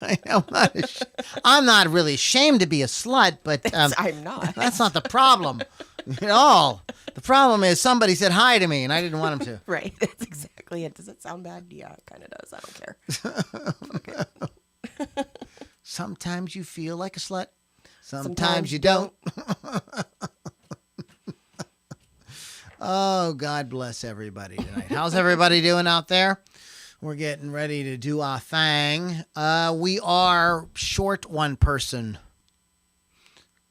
I know. I'm not really ashamed to be a slut, but I'm not. That's not the problem at all. The problem is somebody said hi to me, and I didn't want them to. Right. That's exactly it. Does it sound bad? Yeah, it kind of does. I don't care. Okay. Sometimes you feel like a slut. Sometimes you don't. Oh, God bless everybody tonight. How's everybody doing out there? We're getting ready to do our thing. We are short one person.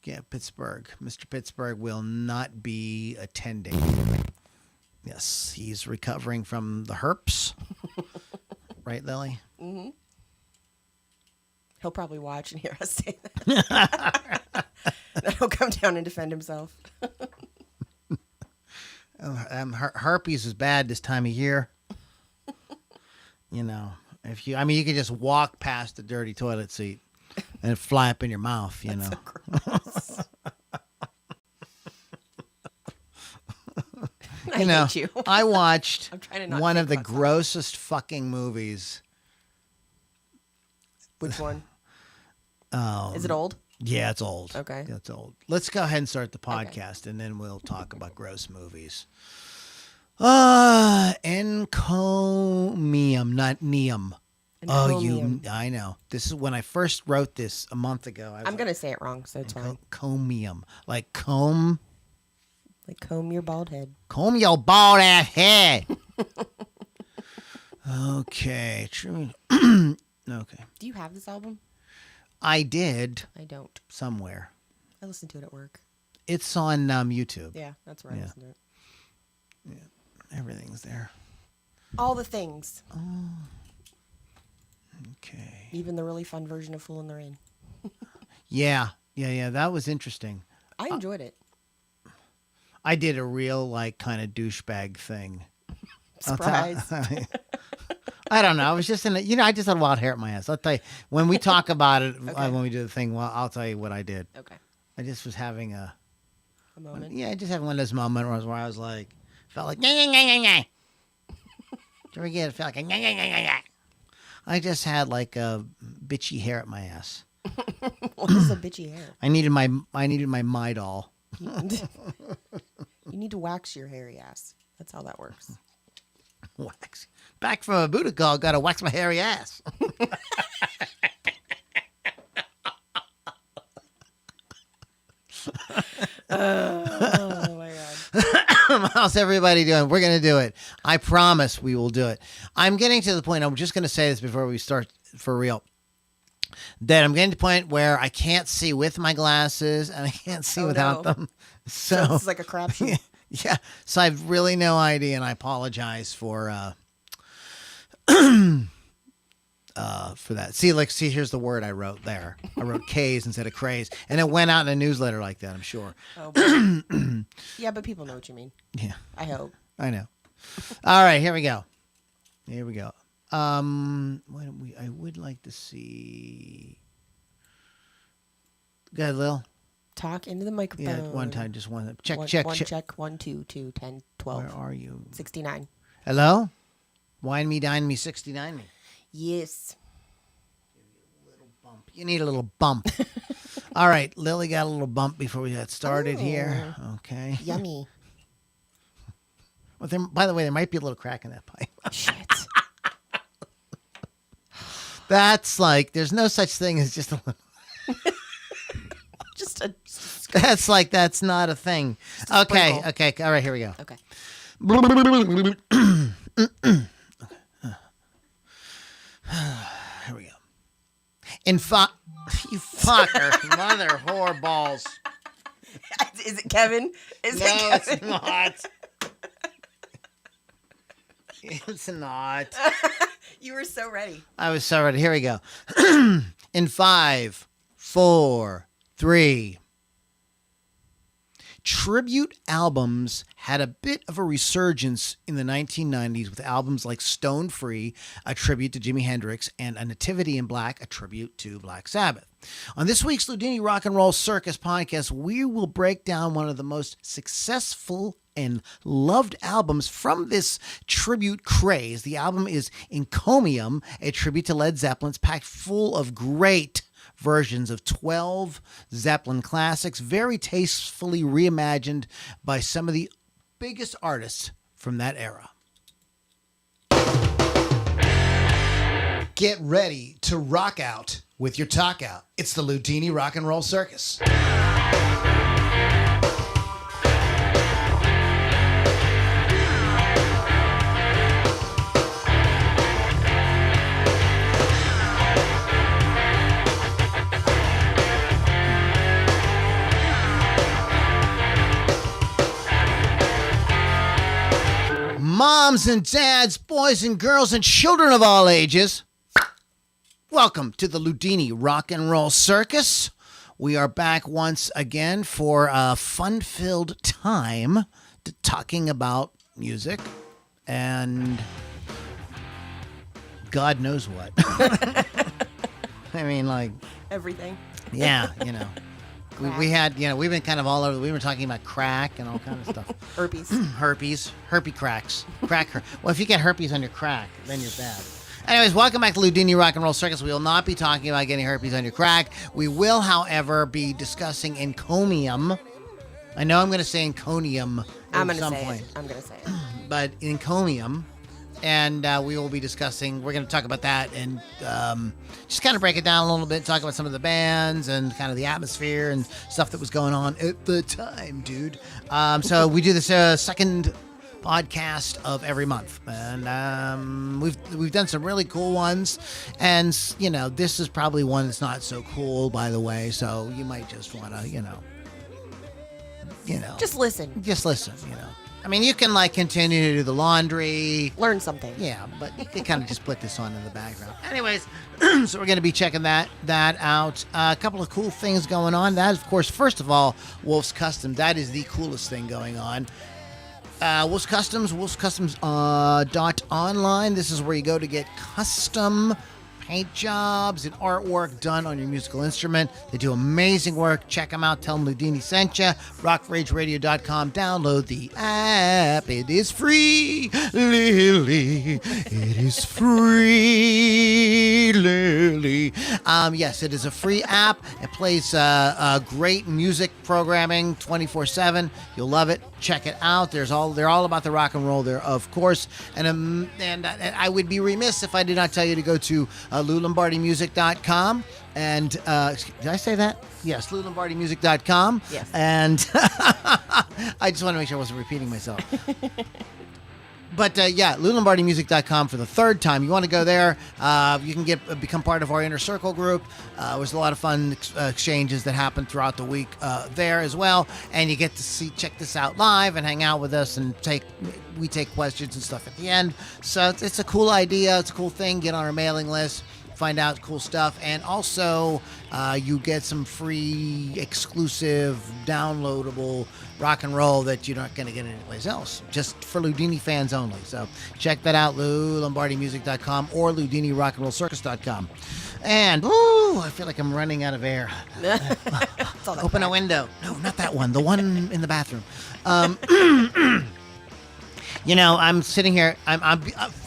Yeah, Pittsburgh. Mr. Pittsburgh will not be attending. Yes, he's recovering from the herpes. Right, Lily? Mm-hmm. He'll probably watch and hear us say that. Then he'll come down and defend himself. Herpes is bad this time of year. You know, you can just walk past the dirty toilet seat and it fly up in your mouth, you know. So you know, hate you. I watched I'm trying to not one think of the about grossest fucking movies. Which one? Is it old? Yeah, it's old. Okay. Yeah, it's old. Let's go ahead and start the podcast, and then we'll talk about gross movies. Encomium, not Neum. Encomium. I know. This is when I first wrote this a month ago. I'm going to say it wrong, so it's fine. Encomium. Like comb. Like comb your bald head. Comb your bald ass head. Okay. Okay. Do you have this album? I did. I don't. Somewhere. I listened to it at work. It's on YouTube. Yeah, that's where I listened to it. Yeah. Everything's there. All the things. Oh. Okay. Even the really fun version of Fool in the Rain. Yeah. That was interesting. I enjoyed it. I did a real, kind of douchebag thing. Surprise. I don't know. I was just I just had wild hair at my ass. I'll tell you, when we talk about it, when we do the thing, well, I'll tell you what I did. Okay. I just was having a moment. Yeah, I just had one of those moments where I was like, felt like, did you ever get it? Felt like, I just had like a bitchy hair at my ass. What is a bitchy hair? I needed my Midol. You need to wax your hairy ass. That's how that works. Wax. Back from a Buddha call, gotta wax my hairy ass. Oh my God. How's everybody doing? We're gonna do it. I promise we will do it. I'm getting to the point, I'm just gonna say this before we start for real, that I'm getting to the point where I can't see with my glasses and I can't see without them. So it's like a crapshoot. Yeah. So I have really no idea, and I apologize for that. See, here's the word I wrote there. I wrote K's instead of craze, and it went out in a newsletter like that, I'm sure. Oh, yeah, but people know what you mean. Yeah. I hope. I know. All right, here we go. I would like to see. Go ahead, Lil. Talk into the microphone. Yeah, one time, just one. Check. 1, 2, 2, 10, 12. Where are you? 69. Hello? Wine me, dine me, 69 me. Yes. You need a little bump. All right, Lily got a little bump before we got started here. Okay. Yummy. Well, by the way, there might be a little crack in that pipe. Shit. That's there's no such thing as just a little. That's not a thing. Okay. All right, here we go. Okay. Here we go. You fucker, mother whore balls. Is it Kevin? It's not. It's not. You were so ready. I was so ready. Here we go. In 5, 4, 3. tribute albums had a bit of a resurgence in the 1990s with albums like Stone Free, a tribute to Jimi Hendrix, and A Nativity in Black, a tribute to Black Sabbath. On this week's Loudini Rock and Roll Circus podcast, we will break down one of the most successful and loved albums from this tribute craze. The album is Encomium, a tribute to Led Zeppelin. It's packed full of great versions of 12 Zeppelin classics, very tastefully reimagined by some of the biggest artists from that era. Get ready to rock out with your talk out. It's the Loudini Rock and Roll Circus. Moms and dads, boys and girls, and children of all ages, welcome to the Loudini Rock and Roll Circus. We are back once again for a fun-filled time talking about music and God knows what. I mean, like... everything. Yeah, you know. We had, you know, we've been kind of all over. We were talking about crack and all kind of stuff. Herpes. Herpes cracks. Well, if you get herpes on your crack, then you're bad. Anyways, welcome back to Loudini Rock and Roll Circus. We will not be talking about getting herpes on your crack. We will, however, be discussing encomium. I know I'm going to say encomium at some point. I'm going to say it. But encomium. And we will be discussing, we're going to talk about that and just kind of break it down a little bit, talk about some of the bands and kind of the atmosphere and stuff that was going on at the time, dude. So we do this second podcast of every month. And we've done some really cool ones. And, you know, this is probably one that's not so cool, by the way. So you might just want to, you know. Just listen, you know. I mean, you can, like, continue to do the laundry. Learn something. Yeah, but you can kind of just put this on in the background. Anyways, so we're going to be checking that out. A couple of cool things going on. That is, of course, first of all, Wolf's Custom. That is the coolest thing going on. Wolf's Customs, wolfscustoms.online. This is where you go to get custom paint jobs and artwork done on your musical instrument. They do amazing work. Check them out. Tell them Loudini sent you. rockrageradio.com. Download the app. It is free, Lily. It is free, Lily. Yes, it is a free app. It plays great music programming 24/7. You'll love it. Check it out. They're all about the rock and roll there, of course. And I would be remiss if I did not tell you to go to LouLombardimusic.com. And did I say that? Yes, LouLombardimusic.com. Yes. And I just want to make sure I wasn't repeating myself. But LouLombardimusic.com for the third time. You want to go there. You can become part of our inner circle group. There's a lot of fun exchanges that happen throughout the week there as well. And you get to check this out live and hang out with us and we take questions and stuff at the end. So it's a cool idea. It's a cool thing. Get on our mailing list. Find out cool stuff. And also you get some free, exclusive, downloadable rock and roll that you're not going to get anyplace else, just for Loudini fans only. So check that out, LouLombardimusic.com or LoudiniRockandRollCircus.com. And, I feel like I'm running out of air. Open a window. No, not that one. The one in the bathroom. You know, I'm sitting here. I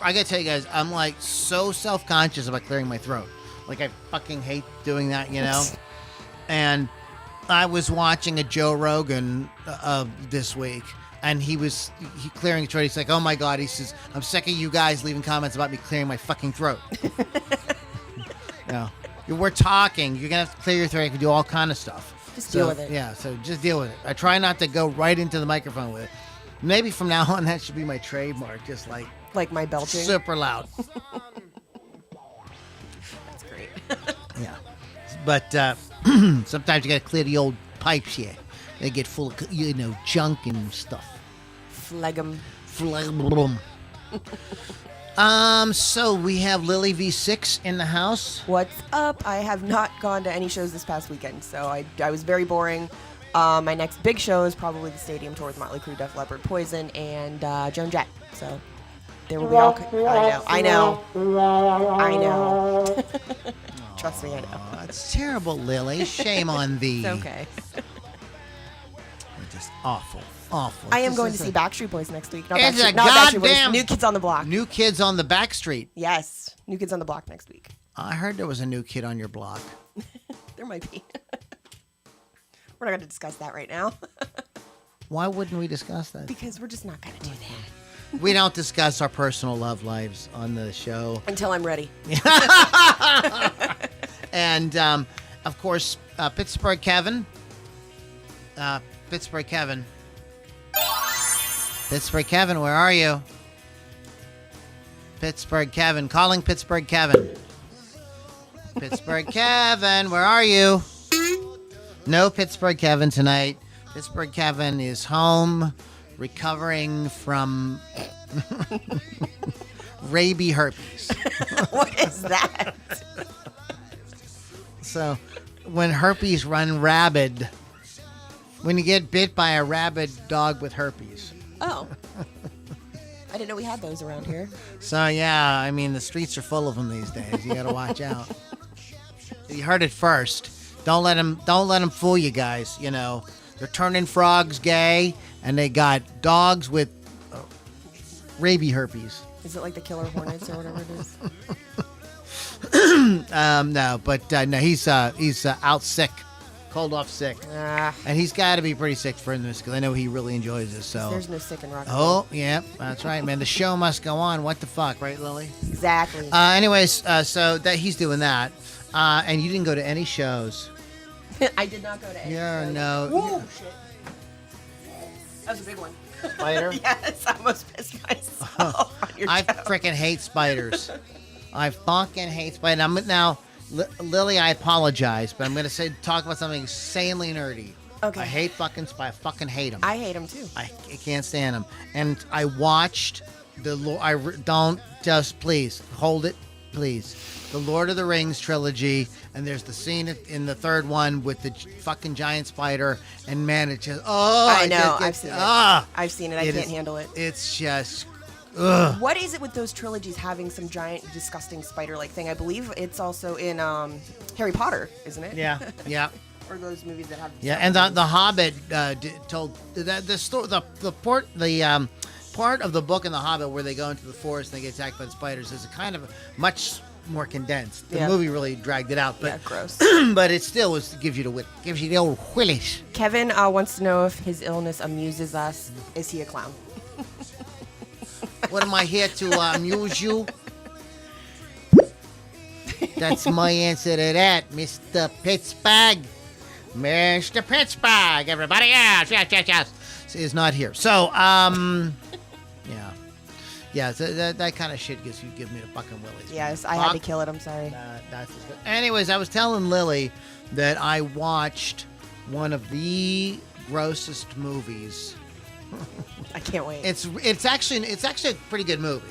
gotta tell you guys, I'm like so self-conscious about clearing my throat. Like I fucking hate doing that, you know. And I was watching a Joe Rogan this week, and he clearing his throat. He's like, "Oh my God," he says, "I'm sick of you guys leaving comments about me clearing my fucking throat." No, we're talking. You're gonna have to clear your throat. You can do all kind of stuff. Just deal with it. Yeah, so just deal with it. I try not to go right into the microphone with it. Maybe from now on, that should be my trademark. Just like my belching. Super loud. That's great. Yeah. But sometimes you got to clear the old pipes here. They get full of, junk and stuff. Phlegm. So we have Lily V6 in the house. What's up? I have not gone to any shows this past weekend, so I was very boring. My next big show is probably the stadium tour with Motley Crue, Def Leppard, Poison, and Joan Jett. So there will be all. I know. Trust me, I know. That's terrible, Lily. Shame on thee. It's okay. Just awful. I am going to see Backstreet Boys next week. Not It's Backstreet, a not Backstreet Boys, goddamn- New Kids on the Block. New Kids on the Back Street. Yes, New Kids on the Block next week. I heard there was a new kid on your block. There might be. We're not going to discuss that right now. Why wouldn't we discuss that? Because we're just not going to do that. We don't discuss our personal love lives on the show. Until I'm ready. And, of course, Pittsburgh Kevin. Pittsburgh Kevin. Pittsburgh Kevin, where are you? Pittsburgh Kevin. Calling Pittsburgh Kevin. Pittsburgh Kevin, where are you? No Pittsburgh Kevin tonight. Pittsburgh Kevin is home recovering from rabies herpes. What is that? So, when herpes run rabid, when you get bit by a rabid dog with herpes. Oh. I didn't know we had those around here. So, yeah, I mean, the streets are full of them these days. You got to watch out. You heard it first. Don't let them fool you guys, you know. They're turning frogs gay, and they got dogs with rabies herpes. Is it like the killer hornets or whatever it is? No, but no, he's out sick, cold off sick, and he's got to be pretty sick for this because I know he really enjoys this. So there's no sick in rock and roll. oh yeah, that's right, man. The show must go on. What the fuck, right, Lily? Exactly. Anyways, so that he's doing that, and you didn't go to any shows. I did not go to any. Yeah, shows. no. Whoa, shit. That was a big one. Spider? Yes, I almost pissed myself on your I show. freaking hate spiders. I fucking hate spiders. Lily, I apologize, but I'm going to talk about something insanely nerdy. Okay. I hate fucking spiders. I fucking hate them. I hate them too. I can't stand them. And I watched don't just please hold it, please. The Lord of the Rings trilogy, and there's the scene in the third one with the fucking giant spider, and man, it just I know. I've seen it. I've seen it. I can't handle it. It's just. Ugh. What is it with those trilogies having some giant, disgusting spider-like thing? I believe it's also in Harry Potter, isn't it? Yeah, yeah. Or those movies that have. Yeah, and the Hobbit told the story, the part of the book in the Hobbit where they go into the forest and they get attacked by the spiders is a kind of much more condensed. The movie really dragged it out, but yeah, gross. but it still gives you the old whillish. Kevin wants to know if his illness amuses us. Is he a clown? What am I here to amuse you? That's my answer to that, Mr. Pittsburgh. Mr. Pittsburgh, everybody. Yes. Is not here. So, yeah. So that kind of shit gives me the fucking willies. Yes, I had to kill it. I'm sorry. That's just good. Anyways, I was telling Lily that I watched one of the grossest movies. I can't wait. It's actually a pretty good movie,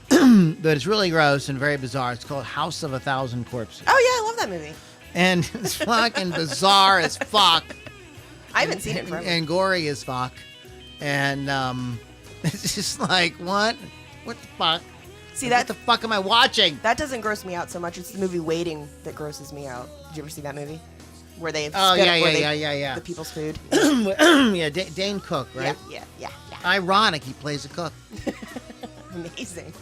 but it's really gross and very bizarre. It's called House of a Thousand Corpses. Oh yeah, I love that movie. And it's fucking bizarre as fuck. I haven't seen it forever. And gory as fuck. And it's just like, what? What the fuck? See what the fuck am I watching? That doesn't gross me out so much. It's the movie Waiting that grosses me out. Did you ever see that movie? Where they yeah. The people's food. Yeah, Dane Cook, right? Yeah. Ironic, he plays a cook. Amazing.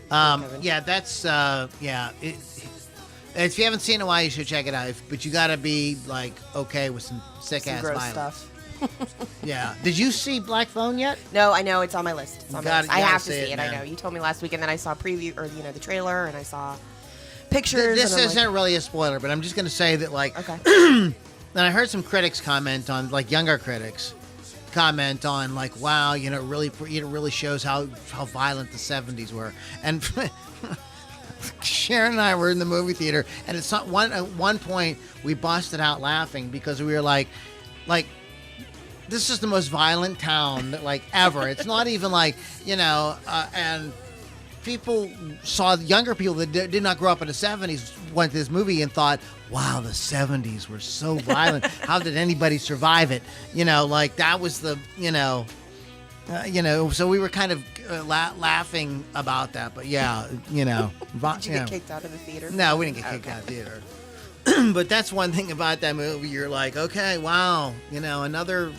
Yeah, that's if you haven't seen it in a while, you should check it out. But you gotta be like okay with some sick ass gross violence. stuff. Yeah. Did you see Black Phone yet? No, I know it's on my list. It's on my list. I have to see it. Man. I know. You told me last week, and then I saw a preview or the trailer, and I saw pictures. This isn't really a spoiler, but I'm just gonna say that Okay. And I heard some critics comment on, like younger critics, comment on like, wow, it really shows how violent the 70s were. And Sharon and I were in the movie theater, and at one point we busted out laughing because we were like, this is the most violent town ever. It's not even and people younger people that did not grow up in the 70s went to this movie and thought, wow, the 70s were so violent. How did anybody survive it? Like that was the, so we were kind of laughing about that. But yeah, Did you get kicked out of the theater? No, we didn't get kicked out of the theater. But that's one thing about that movie. You're like, okay, wow, another,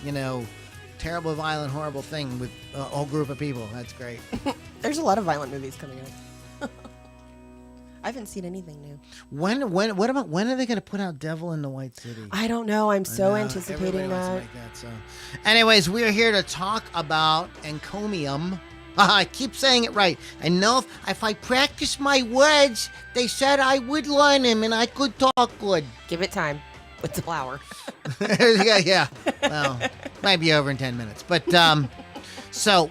terrible, violent, horrible thing with a whole group of people. That's great. There's a lot of violent movies coming out. I haven't seen anything new. When are they going to put out Devil in the White City? I don't know. I'm so anticipating that. Anyways, we are here to talk about Encomium. I keep saying it right. I know if I practice my words, they said I would learn them and I could talk good. Give it time with the flour. yeah. Well, might be over in 10 minutes. But so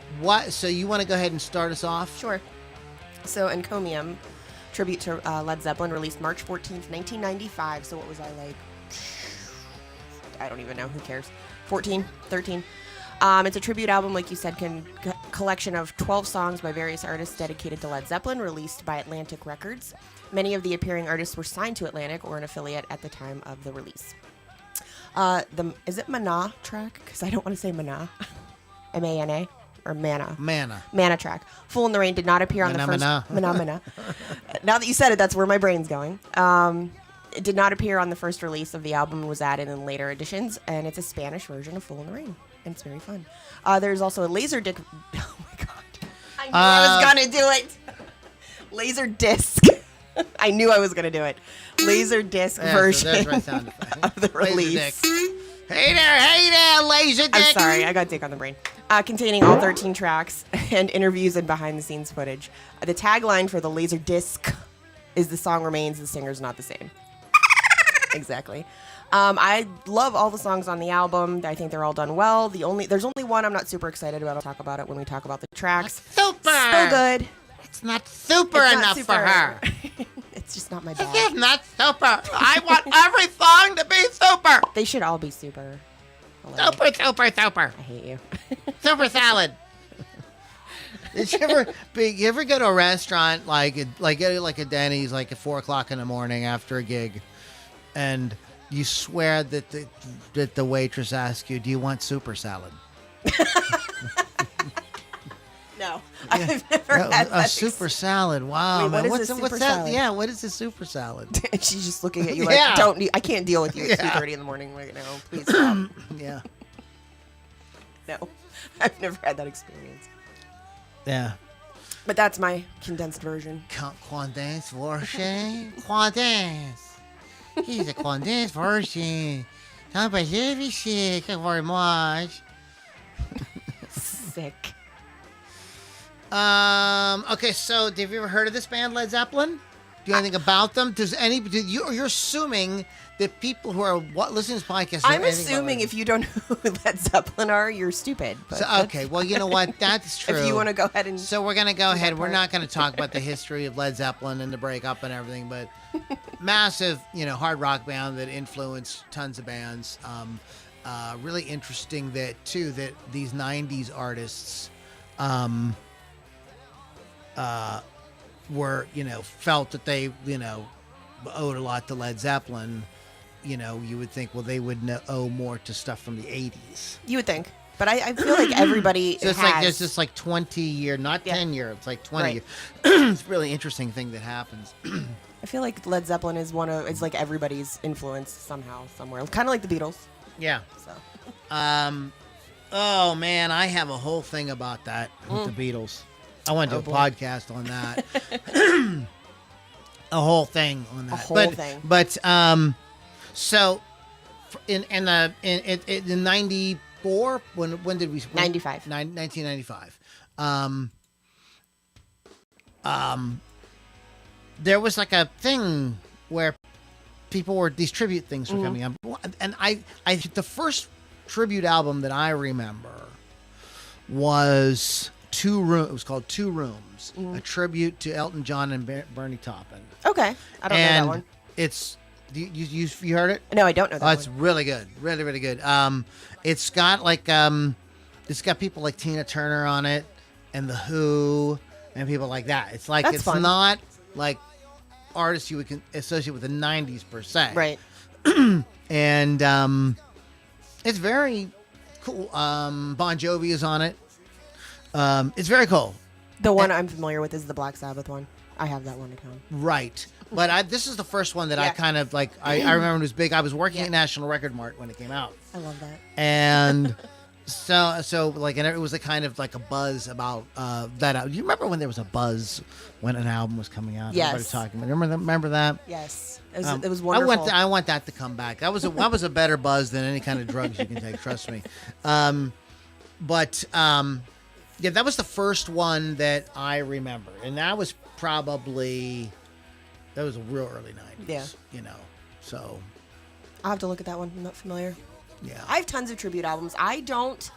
you want to go ahead and start us off? Sure. So Encomium, tribute to Led Zeppelin, released March 14th, 1995. So what was I like? I don't even know. Who cares? 14, 13. It's a tribute album, like you said, collection of 12 songs by various artists dedicated to Led Zeppelin, released by Atlantic Records. Many of the appearing artists were signed to Atlantic or an affiliate at the time of the release. Is it Mana track? Because I don't want to say Mana. M-A-N-A? Or Mana? Mana track. Fool in the Rain did not appear on the first... Mana. Now that you said it, that's where my brain's going. It did not appear on the first release of the album and was added in later editions, and it's a Spanish version of Fool in the Rain. And it's very fun. There's also a Laserdisc. Oh my god! I knew I was gonna do it. Laserdisc. I knew I was gonna do it. Laserdisc version of the release. Hey there, Laserdisc. I'm sorry, I got dick on the brain. Containing all 13 tracks and interviews and behind-the-scenes footage. The tagline for the Laserdisc is "The song remains, the singer's not the same." Exactly. I love all the songs on the album. I think they're all done well. There's only one I'm not super excited about. I'll talk about it when we talk about the tracks. Super. So good. It's not super enough for her. It's just not my bag. It's not super. I want every song to be super. They should all be super. Super. I hate you. Super salad. Did you ever go to a restaurant like a Denny's like at 4:00 in the morning after a gig, and you swear that the waitress asks you, "Do you want super salad?" No, I've never had that. A super salad. Wow, wait, man. What's that? Salad? Yeah, what is a super salad? And she's just looking at you like, I can't deal with you at 2:30 in the morning right now. Please stop. Yeah. No, I've never had that experience. Yeah. But that's my condensed version. Condensed version? Condensed. He's a condensed version. Thank you very much. Sick. Okay, so have you ever heard of this band, Led Zeppelin? Do you know anything about them? You're assuming that people who are listening to this podcast... I'm assuming if you don't know who Led Zeppelin are, you're stupid. But okay, well, you know what? That's true. If you want to go ahead and... So we're going to go ahead. We're not going to talk about the history of Led Zeppelin and the breakup and everything, but massive, hard rock band that influenced tons of bands. Really interesting that these 90s artists were, felt that they, owed a lot to Led Zeppelin. You would think, well, they would owe more to stuff from the 80s. You would think. But I feel like everybody so it's has. like there's this like 20 year, not 10 year, it's like 20 year. It's a really interesting thing that happens. I feel like Led Zeppelin is it's like everybody's influence somehow, somewhere. Kind of like the Beatles. Yeah. So. Oh man, I have a whole thing about that with the Beatles. I want to do a podcast on that. A whole thing on that. Thing. But so in 94, when did we? 95. 1995. There was like a thing where these tribute things were coming up, and I the first tribute album that I remember was it was called Two Rooms, a tribute to Elton John and Bernie Taupin. Okay, I don't know that one. It's you heard it? No, I don't know that. Oh, it's really good, really really good. It's got it's got people like Tina Turner on it, and The Who, and people like that. It's like That's fun. Not like artists you would associate with the 90s per se. Right. And it's very cool. Bon Jovi is on it. It's very cool. The one I'm familiar with is the Black Sabbath one. I have that one at home. Right. But this is the first one that I kind of like. I remember it was big. I was working at National Record Mart when it came out. I love that. And so like, and it was a kind of like a buzz about that. Do you remember when there was a buzz when an album was coming out? Yes. Everybody talking about. Remember that? Yes. It was wonderful. I want that to come back. That was a better buzz than any kind of drugs you can take. Trust me. Yeah, that was the first one that I remember, and that was probably a real early 90s. Yeah. You know, so I'll have to look at that one. I'm not familiar. yeah. I have tons of tribute albums. I don't.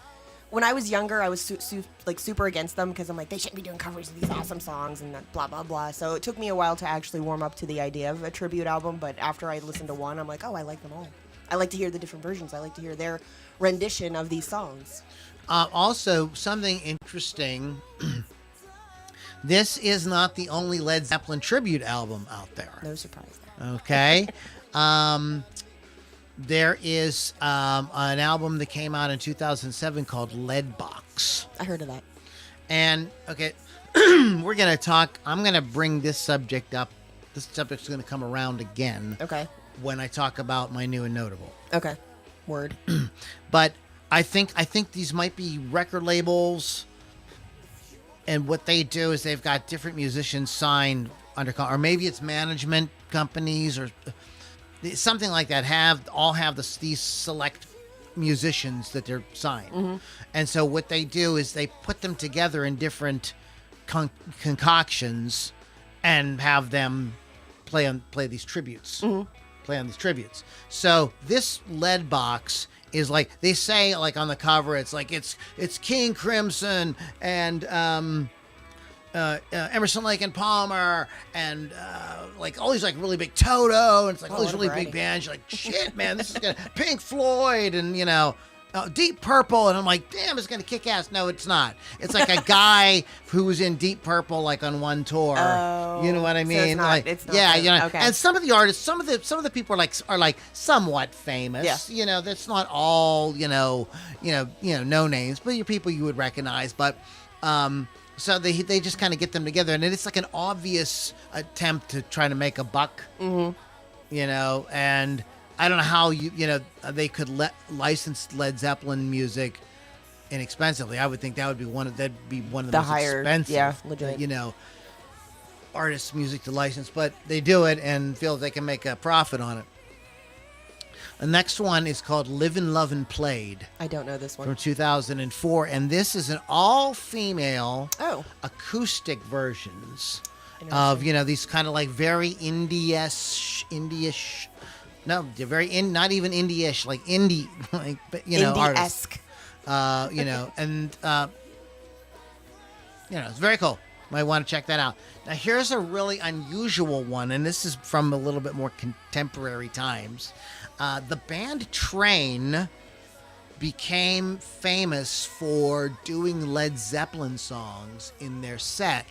When I was younger, I was super against them because I'm like, they shouldn't be doing covers of these awesome songs and blah blah blah. So it took me a while to actually warm up to the idea of a tribute album. But after I listened to one, I'm like, oh, I like them all. I like to hear the different versions. I like to hear their rendition of these songs. Also, something interesting. This is not the only Led Zeppelin tribute album out there. No surprise there. Okay. There is an album that came out in 2007 called Lead Box. I heard of that. And, okay, we're going to talk. I'm going to bring this subject up. This subject's going to come around again. Okay. When I talk about my new and notable. Okay. Word. But I think these might be record labels. And what they do is they've got different musicians signed under, or maybe it's management companies or something like that. All have these select musicians that they're signed, Mm-hmm. and so what they do is they put them together in different concoctions and have them play these tributes, play on these tributes. So this Lead Box is like they say, like on the cover, it's like it's King Crimson and Emerson, Lake and Palmer and like all these like really big Toto and it's like all these really big bands. You're like, shit, man, this is gonna Pink Floyd and Deep Purple, and I'm like, damn, it's gonna kick ass. No, it's not. It's like a guy who was in Deep Purple like on one tour. Oh, you know what I mean? So it's not Okay. And some of the artists, some of the people are like somewhat famous. Yeah. That's not all no names, but your people you would recognize. But so they just kind of get them together, and it's like an obvious attempt to try to make a buck. Mm-hmm. And I don't know how they could license Led Zeppelin music inexpensively. I would think that'd be one of the most expensive, legit. Artists' music to license, but they do it and feel they can make a profit on it. The next one is called Livin', Lovin', Played. I don't know this one. From 2004, and this is an all-female acoustic versions of these kind of like very indie-ish. No, they're not even indie-ish, like indie, like indie-esque. artists. And it's very cool. Might want to check that out. Now, here's a really unusual one, and this is from a little bit more contemporary times. The band Train became famous for doing Led Zeppelin songs in their set.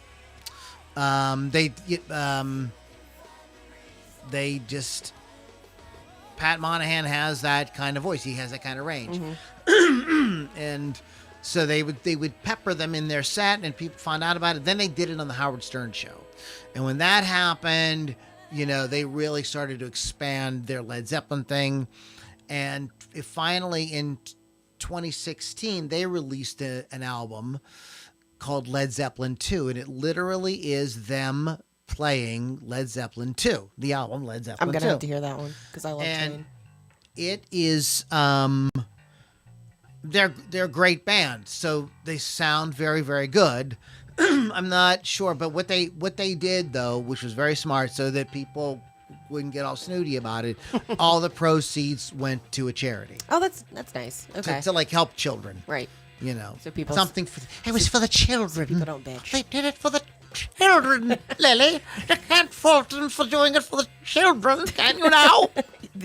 They just... Pat Monahan has that kind of voice. He has that kind of range. Mm-hmm. And so they would pepper them in their set, and people found out about it. Then they did it on the Howard Stern show. And when that happened, they really started to expand their Led Zeppelin thing. And finally, in 2016, they released an album called Led Zeppelin 2, and it literally is them playing Led Zeppelin 2, the album Led Zeppelin 2. I'm going to have to hear that one because I love Train. It is, they're a great band, so they sound very, very good. I'm not sure, but what they did, though, which was very smart so that people wouldn't get all snooty about it, all the proceeds went to a charity. Oh, that's nice. Okay. To like help children. Right. So people... It was for the children. So people don't bitch. They did it for the children, Lily. You can't fault them for doing it for the children, can you now?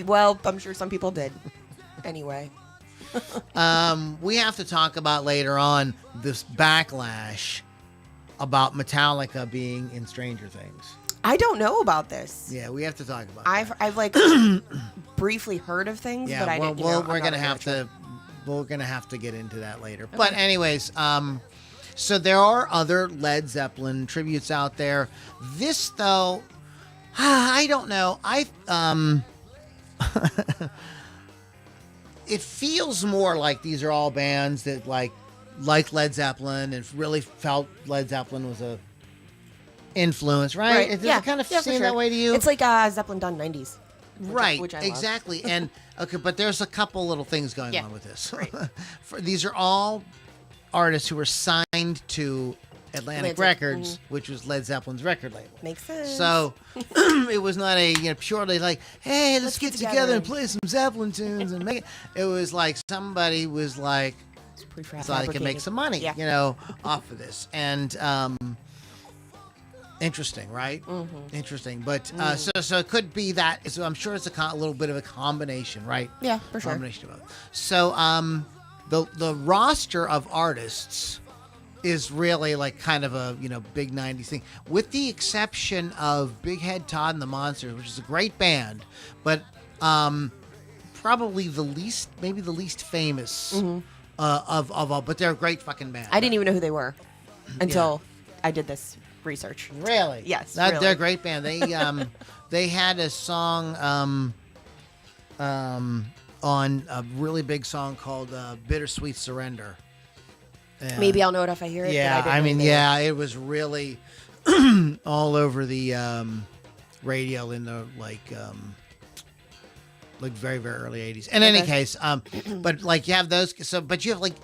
Well, I'm sure some people did. Anyway. We have to talk about later on this backlash about Metallica being in Stranger Things. I don't know about this. Yeah, we have to talk about. I've like briefly heard of things, Yeah, but I didn't. we're gonna have to get into that later. Okay. But anyways, so there are other Led Zeppelin tributes out there. This though, I don't know. It feels more like these are all bands that like Led Zeppelin and really felt Led Zeppelin was a influence, right? Does it kind of seem that way to you? It's like Zeppelin done 90s. Which I love. Exactly. And okay, but there's a couple little things going on with this. Right. These are all artists who were signed to Atlantic Records, which was Led Zeppelin's record label. Makes sense. So it was not a purely like, hey, let's get together and play some Zeppelin tunes and make it. It was like somebody was like, thought I could make some money, off of this. And interesting, right? Mm-hmm. Interesting. But so it could be that. So I'm sure it's a little bit of a combination, right? Yeah, for sure. Combination of both. So the roster of artists is really like kind of a big 90s thing, with the exception of Big Head Todd and the Monsters, which is a great band, but probably the least famous of all. But they're a great fucking band. I didn't even know who they were until I did this research. Really? Yes. They're a great band. They they had a song on a really big song called "Bittersweet Surrender." And maybe I'll know it if I hear it. Yeah, but I didn't it was really all over the radio in the like very, very early 80s. In any case, but like you have those, but you have like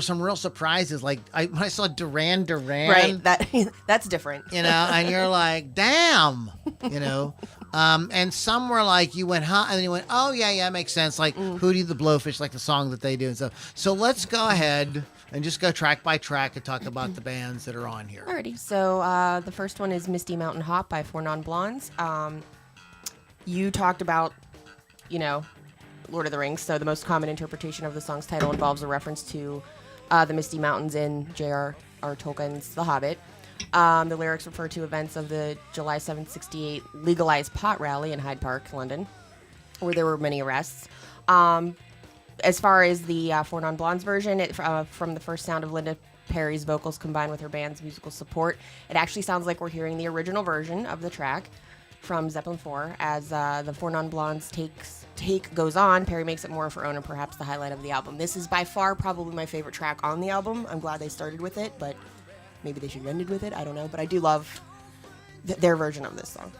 some real surprises. Like when I saw Duran Duran, right? That's different. And you're like, damn, and some were like, you went, huh? And then you went, oh yeah, makes sense. Like Hootie the Blowfish, like the song that they do and stuff. So let's go ahead and just go track by track and talk about the bands that are on here. Alrighty. So the first one is Misty Mountain Hop by Four Non Blondes. You talked about, Lord of the Rings. So the most common interpretation of the song's title involves a reference to the Misty Mountains in J.R.R. Tolkien's The Hobbit. The lyrics refer to events of the July 7th, 1968 legalized pot rally in Hyde Park, London, where there were many arrests. As far as the Four Non Blondes version, from the first sound of Linda Perry's vocals combined with her band's musical support, it actually sounds like we're hearing the original version of the track from Zeppelin 4. As the Four Non Blondes take goes on, Perry makes it more of her own and perhaps the highlight of the album. This is by far probably my favorite track on the album. I'm glad they started with it, but maybe they should have ended with it. I don't know, but I do love their version of this song.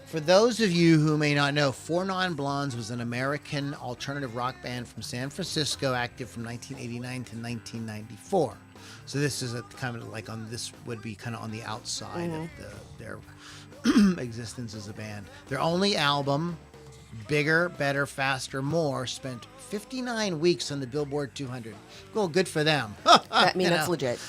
For those of you who may not know, Four Non Blondes was an American alternative rock band from San Francisco, active from 1989 to 1994. So this is would be kind of on the outside of their existence as a band. Their only album, Bigger, Better, Faster, More, spent 59 weeks on the Billboard 200. Well, good for them. That's legit.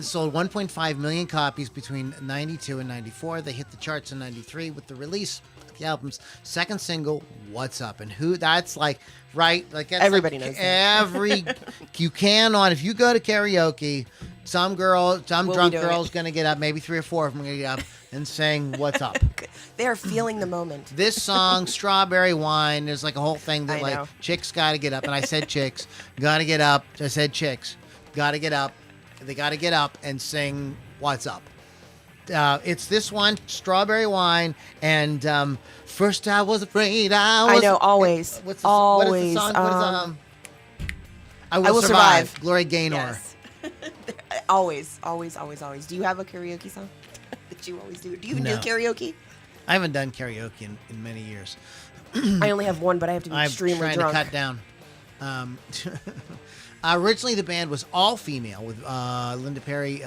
Sold 1.5 million copies between 92 and 94. They hit the charts in 93 with the release of the album's second single, What's Up? And that's like, right? Like that's everybody knows that. If you go to karaoke, some drunk girl's going to get up, maybe 3 or 4 of them are going to get up and sing What's Up. They're feeling the moment. This song, Strawberry Wine, there's like a whole thing that chicks got to get up. And I said chicks, got to get up. I said chicks, got to get up. They got to get up and sing What's Up. It's this one, Strawberry Wine, and First I Was Afraid. I know, always. What is always. the song? I Will Survive. Gloria Gaynor. Yes. Always. Do you have a karaoke song that you always do? Do you even do karaoke? I haven't done karaoke in many years. I only have one, but I have to be extremely drunk. I'm trying to cut down. Originally, the band was all female with Linda Perry,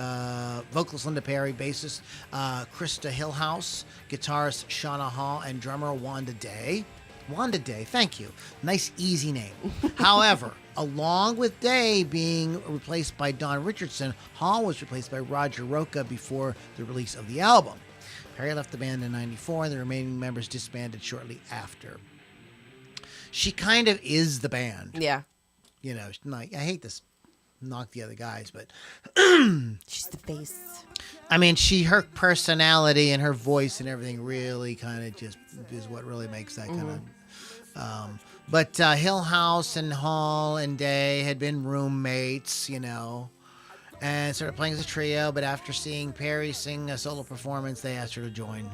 vocalist Linda Perry, bassist Krista Hillhouse, guitarist Shauna Hall, and drummer Wanda Day. Wanda Day, thank you. Nice, easy name. However, along with Day being replaced by Don Richardson, Hall was replaced by Roger Roca before the release of the album. Perry left the band in 94, and the remaining members disbanded shortly after. She kind of is the band. Yeah. I hate this knock the other guys, but She's the face. I mean, her personality and her voice and everything really kind of just is what really makes that kind of. But Hillhouse and Hall and Day had been roommates, and started playing as a trio. But after seeing Perry sing a solo performance, they asked her to join.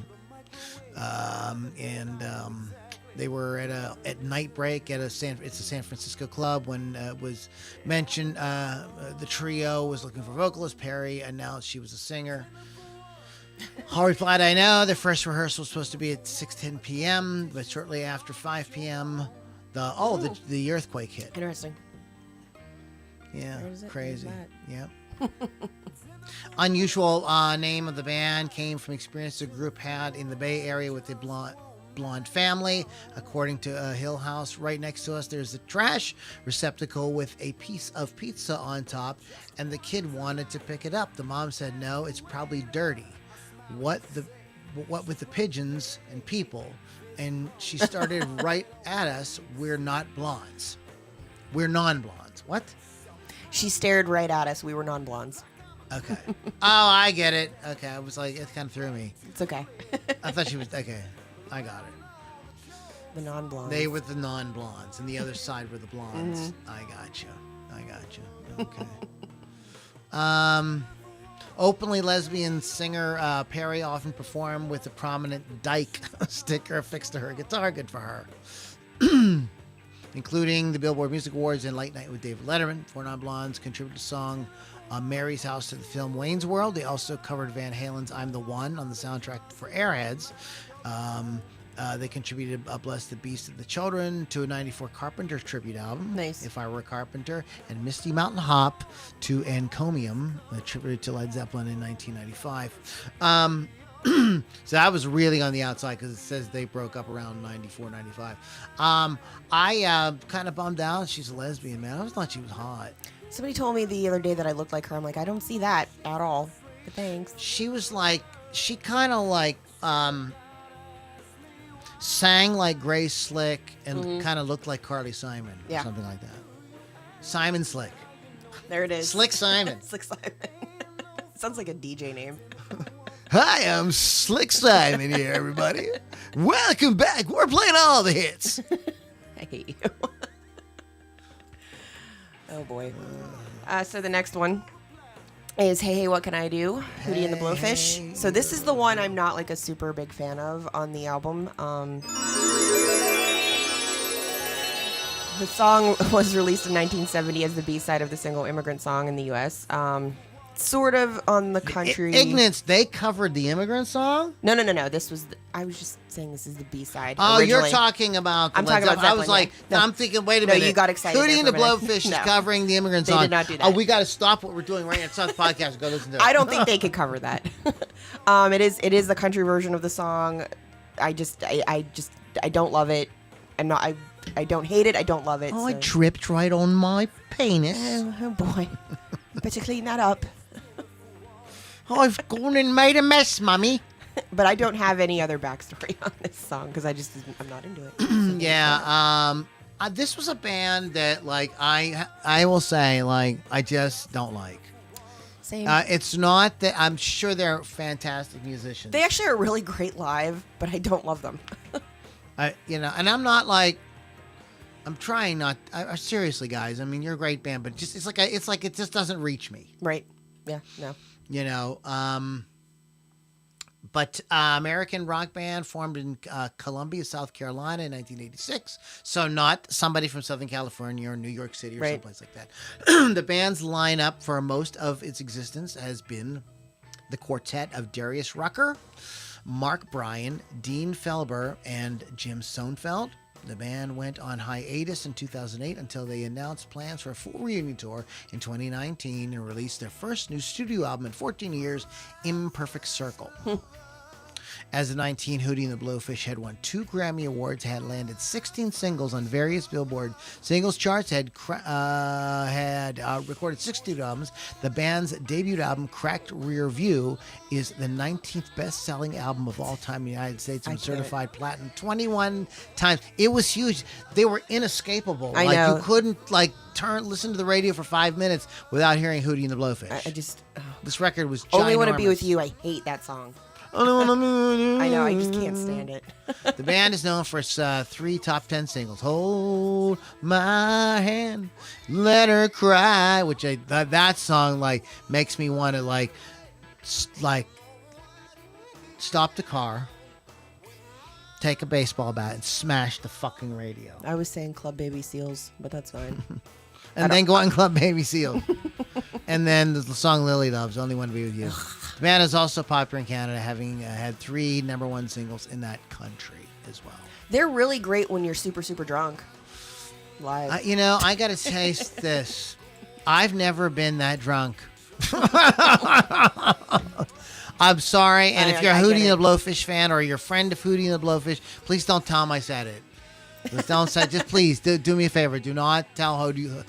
They were at night break at it's a San Francisco club when it was mentioned the trio was looking for vocalist. Perry announced she was a singer. Hall replied, "I know. The first rehearsal was supposed to be at 6:10 p.m., but shortly after 5 p.m., the earthquake hit." Interesting. Yeah, Where is it? crazy. Where's Yep. Unusual name of the band came from experience the group had in the Bay Area with the blonde family. According to Hill House, right next to us, there's a trash receptacle with a piece of pizza on top, and the kid wanted to pick it up. The mom said, "No, it's probably dirty. What with the pigeons and people?" And she started right at us. "We're not blondes. We're non-blondes." What? She stared right at us. We were non-blondes. Okay. Oh, I get it. Okay, I was like, it kind of threw me. It's okay. I thought she was okay. I got it. The non-blondes. They were the non-blondes, and the other side were the blondes. I got you. Okay. Openly lesbian singer Perry often performed with a prominent Dyke sticker affixed to her guitar. Good for her. Including the Billboard Music Awards and Late Night with David Letterman. Four Non-Blondes contributed a song Mary's House to the film Wayne's World. They also covered Van Halen's I'm the One on the soundtrack for Airheads. They contributed Bless the Beast of the Children to a 94 Carpenter tribute album, Nice. If I Were a Carpenter, and Misty Mountain Hop to Encomium, attributed to Led Zeppelin in 1995. So I was really on the outside because it says they broke up around 94, 95. I kind of bummed out. She's a lesbian, man. I always thought she was hot. Somebody told me the other day that I looked like her. I'm like, I don't see that at all. But thanks. She was like, she kind of like sang like Grace Slick and kind of looked like Carly Simon or something like that. Simon Slick. There it is. Slick Simon. Slick Simon. Sounds like a DJ name. Hi, I'm Slick Simon here, everybody. Welcome back. We're playing all the hits. I hate you. Oh, boy. So the next one is Hey, Hey, What Can I Do? Hootie and the Blowfish. So this is the one I'm not like a super big fan of on the album. The song was released in 1970 as the B-side of the single Immigrant Song in the U.S. Sort of on the country. Ignorance, they covered the Immigrant Song? No. This was, I was just saying this is the B-side. Oh, originally. you're talking about I'm talking about Zeppelin. I was Zeppelin, like, yeah. No. I'm thinking, wait a No, minute. you got excited Hootie there and the for a minute. Blowfish is No. covering the Immigrant They Song. did not do that. Oh, we got to stop what we're doing right now. Stop the podcast and go listen to it. I don't think they could cover that. It is the country version of the song. I don't love it. I don't hate it. I don't love it. Oh, I so. tripped right on my penis. Oh boy. Better clean that up. I've gone and made a mess, Mummy. But I don't have any other backstory on this song because I'm not into it. Yeah. This was a band that, like, I will say, like, I just don't like. Same. It's not that I'm sure they're fantastic musicians. They actually are really great live, but I don't love them. And I'm not like, I'm trying not. Seriously, guys. I mean, you're a great band, but it's like it just doesn't reach me. Right. Yeah. No. But American rock band formed in Columbia, South Carolina in 1986. So not somebody from Southern California or New York City or someplace like that. The band's lineup for most of its existence has been the quartet of Darius Rucker, Mark Bryan, Dean Felber, and Jim Sonefeld. The band went on hiatus in 2008 until they announced plans for a full reunion tour in 2019 and released their first new studio album in 14 years, Imperfect Circle. As of 19, Hootie and the Blowfish had won 2 Grammy Awards, had landed 16 singles on various Billboard singles charts, had recorded 62 albums. The band's debut album, Cracked Rear View, is the 19th best-selling album of all time in the United States and certified platinum 21 times. It was huge. They were inescapable. I know. You couldn't listen to the radio for 5 minutes without hearing Hootie and the Blowfish. This record was ginormous. Only Want to Be With You. I hate that song. I know, I just can't stand it. The band is known for its 3 top 10 singles. Hold My Hand, Let Her Cry, which that song makes me want to stop the car, take a baseball bat, and smash the fucking radio. I was saying Club Baby Seals, but that's fine. And then go out and Club Baby Seal. And then the song Lily Loves, Only Want to Be With You. The band is also popular in Canada, having had 3 number 1 singles in that country as well. They're really great when you're super, super drunk. Live. I got to taste this. I've never been that drunk. I'm sorry. And if you're a Hootie and the Blowfish fan or you're a friend of Hootie and the Blowfish, please don't tell him I said it. Just please do me a favor. Do not tell Hootie.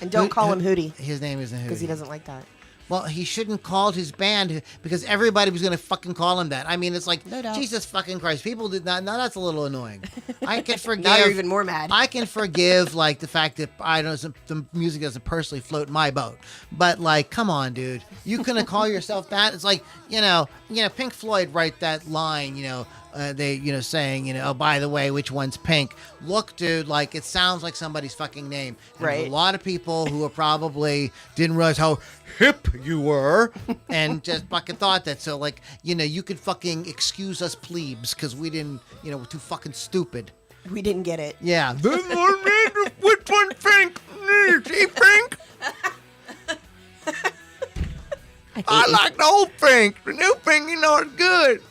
And don't call him Hootie. His name isn't Hootie. Because he doesn't like that. Well, he shouldn't call his band because everybody was going to fucking call him that. I mean, it's like, no doubt. Jesus fucking Christ. People did not. Now that's a little annoying. I can forgive. Now you're even more mad. I can forgive, the fact that the music doesn't personally float my boat. But, come on, dude. You couldn't call yourself that? It's like, Pink Floyd write that line, saying, oh, by the way, which one's Pink? Look, dude, it sounds like somebody's fucking name. And right. There's a lot of people who probably didn't realize how hip you were and just fucking thought that. So, you could fucking excuse us plebes because we didn't, we're too fucking stupid. We didn't get it. Yeah. Which one's Pink? See Pink? I like the old Pink. The new Pink, it's good.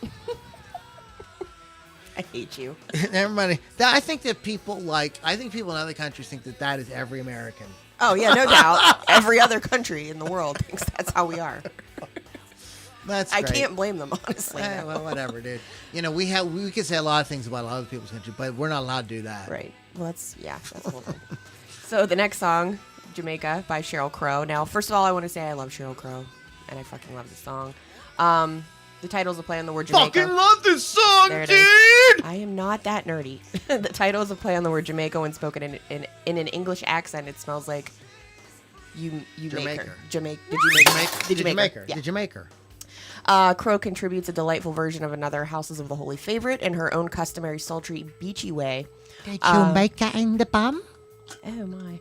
I hate you. Everybody. I think that people in other countries think that is every American. Oh, yeah, no doubt. Every other country in the world thinks that's how we are. That's great. I can't blame them, honestly. Well, whatever, dude. We can say a lot of things about other people's country, but we're not allowed to do that. Right. Well, that's the whole thing. So the next song, Jamaica by Sheryl Crow. Now, first of all, I want to say I love Sheryl Crow, and I fucking love the song. The title's a play on the word Jamaica. Fucking love this song, dude! I am not that nerdy. The title is a play on the word Jamaica when spoken in an English accent. It smells like you make her. Did you make her? Yeah. Did you make her? Crow contributes a delightful version of another Houses of the Holy favorite in her own customary sultry, beachy way. Did you make her in the bum? Oh, my.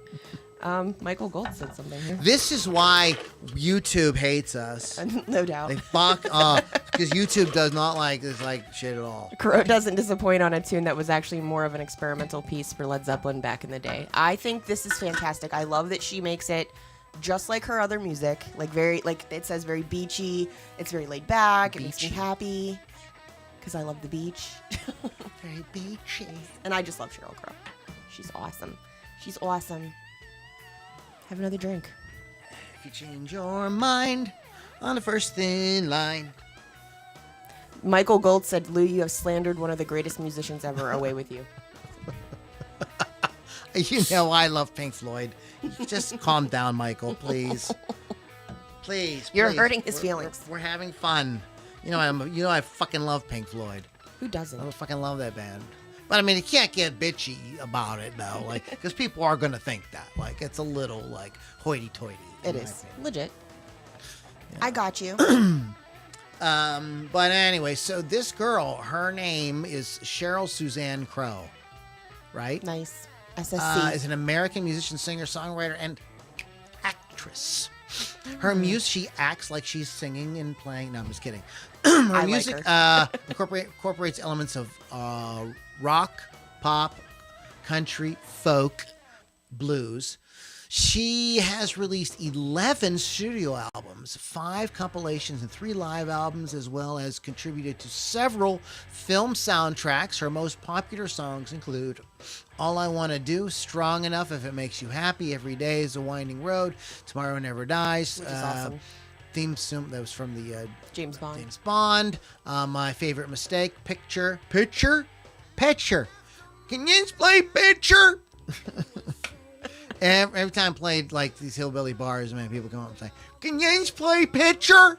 Michael Gold said something here. This is why YouTube hates us. No doubt. They fuck up because YouTube does not like this shit at all. Crow doesn't disappoint on a tune that was actually more of an experimental piece for Led Zeppelin back in the day. I think this is fantastic. I love that she makes it just like her other music, it says very beachy. It's very laid back. It makes me happy because I love the beach. Very beachy. And I just love Sheryl Crow. She's awesome. Have another drink. If you change your mind on the first in line. Michael Gold said, Lou, you have slandered one of the greatest musicians ever. Away with you. I love Pink Floyd. Just calm down, Michael, please. Please. You're hurting his feelings. We're having fun. I fucking love Pink Floyd. Who doesn't? I fucking love that band. But I mean, you can't get bitchy about it though, because people are gonna think that, it's a little hoity-toity. It is legit. Yeah. I got you. But anyway, so this girl, her name is Cheryl Suzanne Crow, right? Nice. SSC. Is an American musician, singer, songwriter, and actress. Her music, she acts like she's singing and playing. No, I'm just kidding. Her music incorporates elements of rock, pop, country, folk, blues. She has released 11 studio albums, 5 compilations, and 3 live albums, as well as contributed to several film soundtracks. Her most popular songs include All I Want to Do, Strong Enough, If It Makes You Happy, Every Day is a Winding Road, Tomorrow Never Dies, which is awesome. theme song that was from the James Bond. James Bond. My favorite mistake, picture. Can you play picture? Every time I played like these hillbilly bars, man, people come up and say, "Can you play picture?"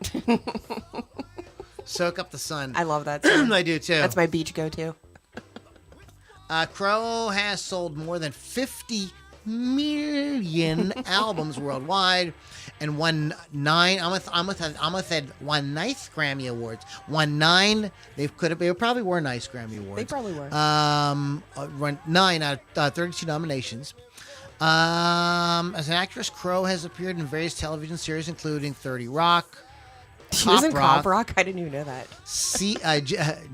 Soak up the sun. I love that song. I do too. That's my beach go-to. Crow has sold more than 50 million albums worldwide, and won 9. I almost said won nice Grammy awards. Won 9. They probably were nice Grammy awards. They probably were. Run 9 out of 32 nominations. As an actress, Crow has appeared in various television series, including 30 Rock. She was in Cop Rock? I didn't even know that.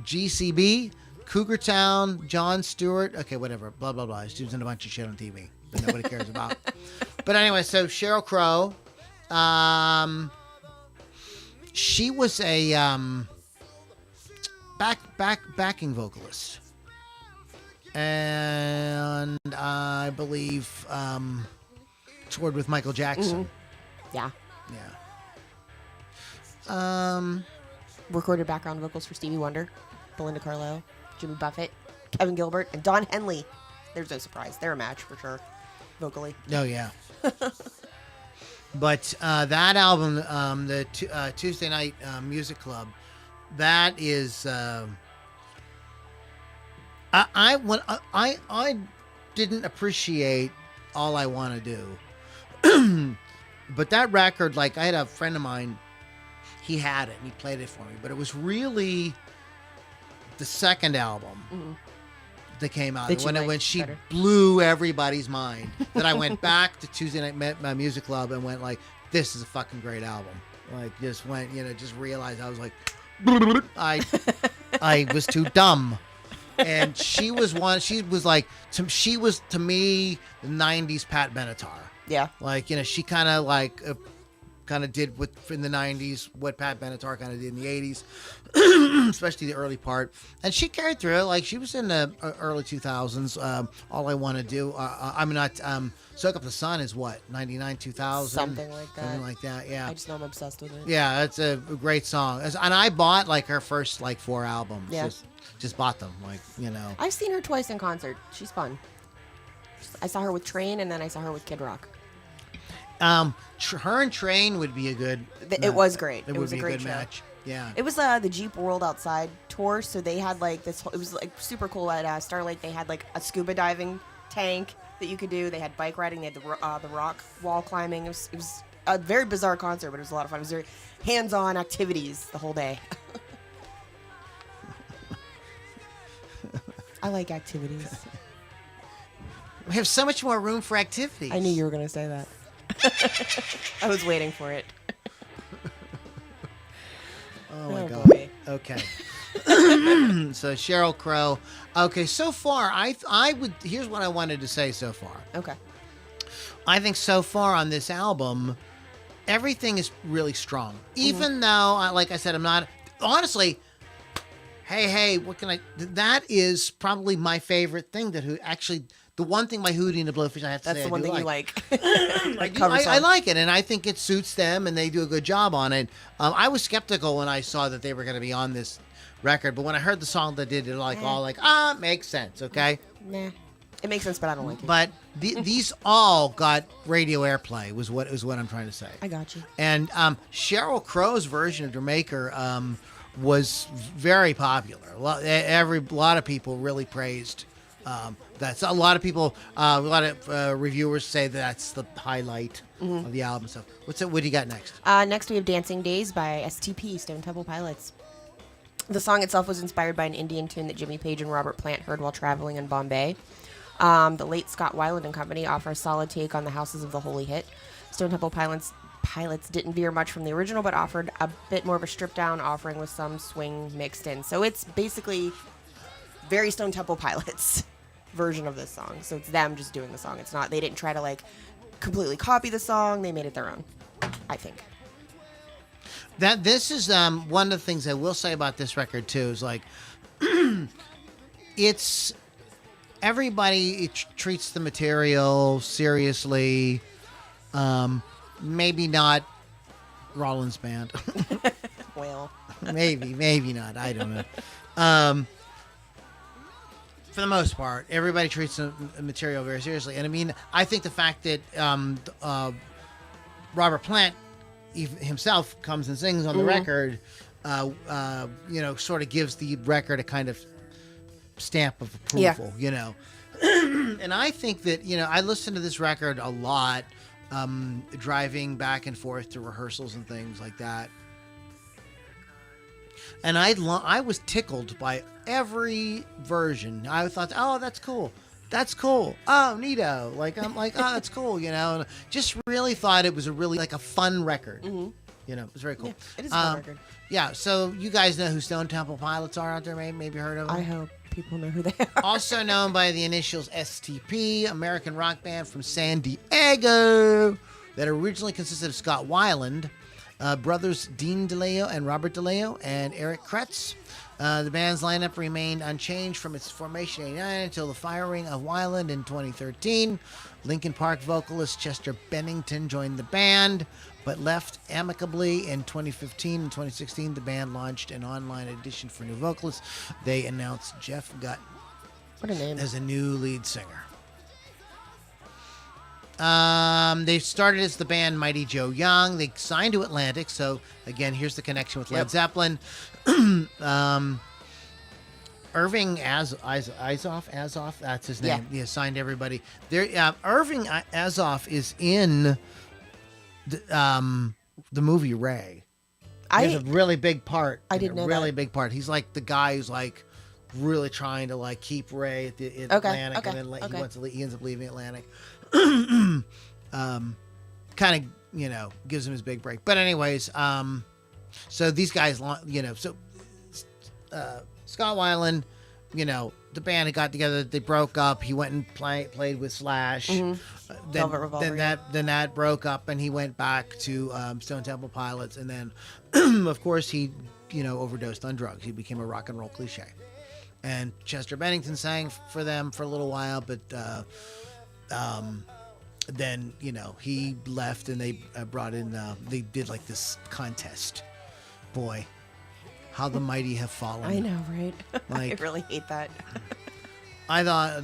GCB, Cougar Town, Jon Stewart. Okay, whatever. Blah, blah, blah. She was in a bunch of shit on TV that nobody cares about. But anyway, so Sheryl Crow, she was a backing vocalist. And I believe toured with Michael Jackson. Mm-hmm. Yeah. Recorded background vocals for Stevie Wonder, Belinda Carlisle, Jimmy Buffett, Kevin Gilbert, and Don Henley. There's no surprise. They're a match for sure, vocally. Oh, yeah. But that album, the Tuesday Night Music Club, that is... I didn't appreciate All I Want to Do. But that record, like, I had a friend of mine, he had it, and he played it for me. But it was really the second album that came out. When she blew everybody's mind. That I went back to Tuesday Night Music Club and went like, this is a fucking great album. Like, just went, just realized I was like, I was too dumb. And she was to me the 90s Pat Benatar. Yeah. Like, she kind of did in the 90s what Pat Benatar kind of did in the 80s, especially the early part. And she carried through. Like, she was in the early 2000s. All I Want to Do, Soak Up the Sun is what, 99, 2000? Something like that, yeah. I just know I'm obsessed with it. Yeah, it's a great song. And I bought, like, her first, like, 4 albums. Yeah. Just bought them, like, I've seen her twice in concert. She's fun. I saw her with Train, and then I saw her with Kid Rock. Her and Train would be a good... It was great. It was would be a great good show. match. Yeah. It was the Jeep World Outside tour, so they had like this. It was like super cool at Star Lake. They had like a scuba diving tank that you could do. They had bike riding. They had the rock wall climbing. It was a very bizarre concert, but it was a lot of fun. It was very hands-on activities the whole day. I like activities. We have so much more room for activities. I knew you were going to say that. I was waiting for it. Oh my God. Boy. Okay. So Sheryl Crow. Okay, so far here's what I wanted to say so far. Okay. I think so far on this album, everything is really strong. Even though, like I said, I'm not honestly. Hey, what can I? That is probably my favorite thing. The one thing by Hootie and the Blowfish I have to say. That's the one thing you like. I like it, and I think it suits them, and they do a good job on it. I was skeptical when I saw that they were going to be on this record, but when I heard the song they did, it makes sense, okay? Nah, it makes sense, but I don't like it. But these all got radio airplay. Was what I'm trying to say. I got you. And Sheryl Crow's version of Jamaica was very popular. A lot of people really praised. That's a lot of people. A lot of reviewers say that's the highlight of the album. So, what do you got next? Next, we have "Dancing Days" by STP, Stone Temple Pilots. The song itself was inspired by an Indian tune that Jimmy Page and Robert Plant heard while traveling in Bombay. The late Scott Weiland and Company offer a solid take on the Houses of the Holy hit. Stone Temple Pilots didn't veer much from the original, but offered a bit more of a stripped-down offering with some swing mixed in. So it's basically very Stone Temple Pilots version of this song. So it's them just doing the song. It's not, they didn't try to like completely copy the song. They made it their own, I think. This is one of the things I will say about this record too is like it's everybody treats the material seriously, maybe not Rollins band. Well, maybe not. I don't know. For the most part, everybody treats the material very seriously. And I mean, I think the fact that Robert Plant himself comes and sings on the record, sort of gives the record a kind of stamp of approval, And I think that, I listen to this record a lot, driving back and forth to rehearsals and things like that. And I was tickled by every version. I thought, oh, that's cool. That's cool. Oh, neato. I'm like, oh, that's cool, And just really thought it was a really, a fun record. Mm-hmm. It was very cool. Yeah, it is a fun record. Yeah, so you guys know who Stone Temple Pilots are out there, maybe heard of them? I hope people know who they are. Also known by the initials STP, American rock band from San Diego that originally consisted of Scott Weiland, brothers Dean DeLeo and Robert DeLeo, and Eric Kretz. The band's lineup remained unchanged from its formation in 1989 until the firing of Weiland in 2013. Linkin Park vocalist Chester Bennington joined the band, but left amicably in 2015 and 2016. The band launched an online audition for new vocalists. They announced Jeff Gutton as a new lead singer. They started as the band Mighty Joe Young. They signed to Atlantic. So again, here's the connection with Led Zeppelin. Irving Azoff, that's his name. Yeah, signed everybody. There, Irving Azoff is in the movie Ray. He has a really big part. I didn't know that. Really big part. He's like the guy who's really trying to keep Ray at the Atlantic, and then he ends up leaving Atlantic. Kind of gives him his big break. But anyways, so these guys, Scott Weiland, the band had got together. They broke up. He went and played with Slash. Mm-hmm. Then that broke up, and he went back to Stone Temple Pilots. And then, of course, he overdosed on drugs. He became a rock and roll cliche. And Chester Bennington sang for them for a little while, but then he left, and they brought in. They did this contest. Boy, how the mighty have fallen. I know, right? I really hate that. I thought,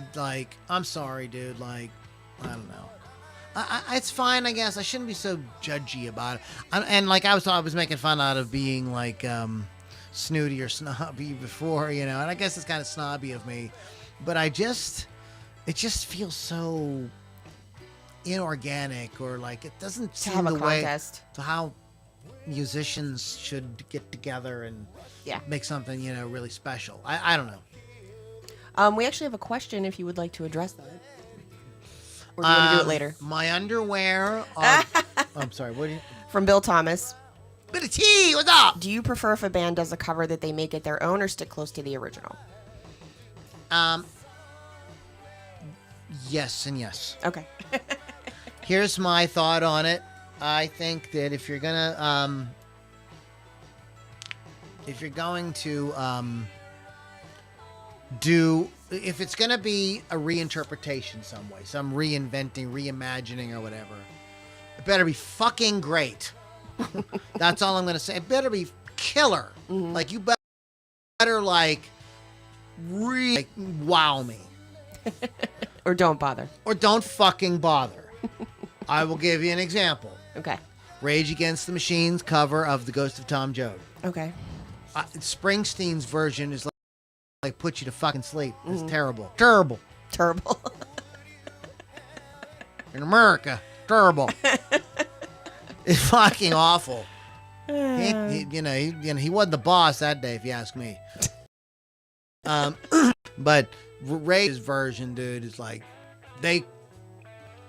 I'm sorry, dude. I don't know. It's fine, I guess. I shouldn't be so judgy about it. And I was making fun out of being snooty or snobby before, and I guess it's kind of snobby of me, but it just feels so inorganic, or it doesn't seem the way to how musicians should get together and make something really special. I don't know. We actually have a question if you would like to address that, or do you want to do it later? My underwear I'm sorry, what do you from Bill Thomas. Bit of tea, what's up? Do you prefer if a band does a cover that they make it their own or stick close to the original? Yes and yes. Okay. Here's my thought on it. I think that if you're going to if it's going to be a reinterpretation some way, some reinventing, reimagining or whatever, it better be fucking great. That's all I'm going to say. It better be killer. Mm-hmm. You better really wow me. Or don't bother. Or don't fucking bother. I will give you an example. Okay. Rage Against the Machine's cover of The Ghost of Tom Joad. Okay. Springsteen's version is put you to fucking sleep. It's terrible. Terrible. Terrible. In America, terrible. It's fucking awful. He wasn't the boss that day, if you ask me. But Rage's version, dude, is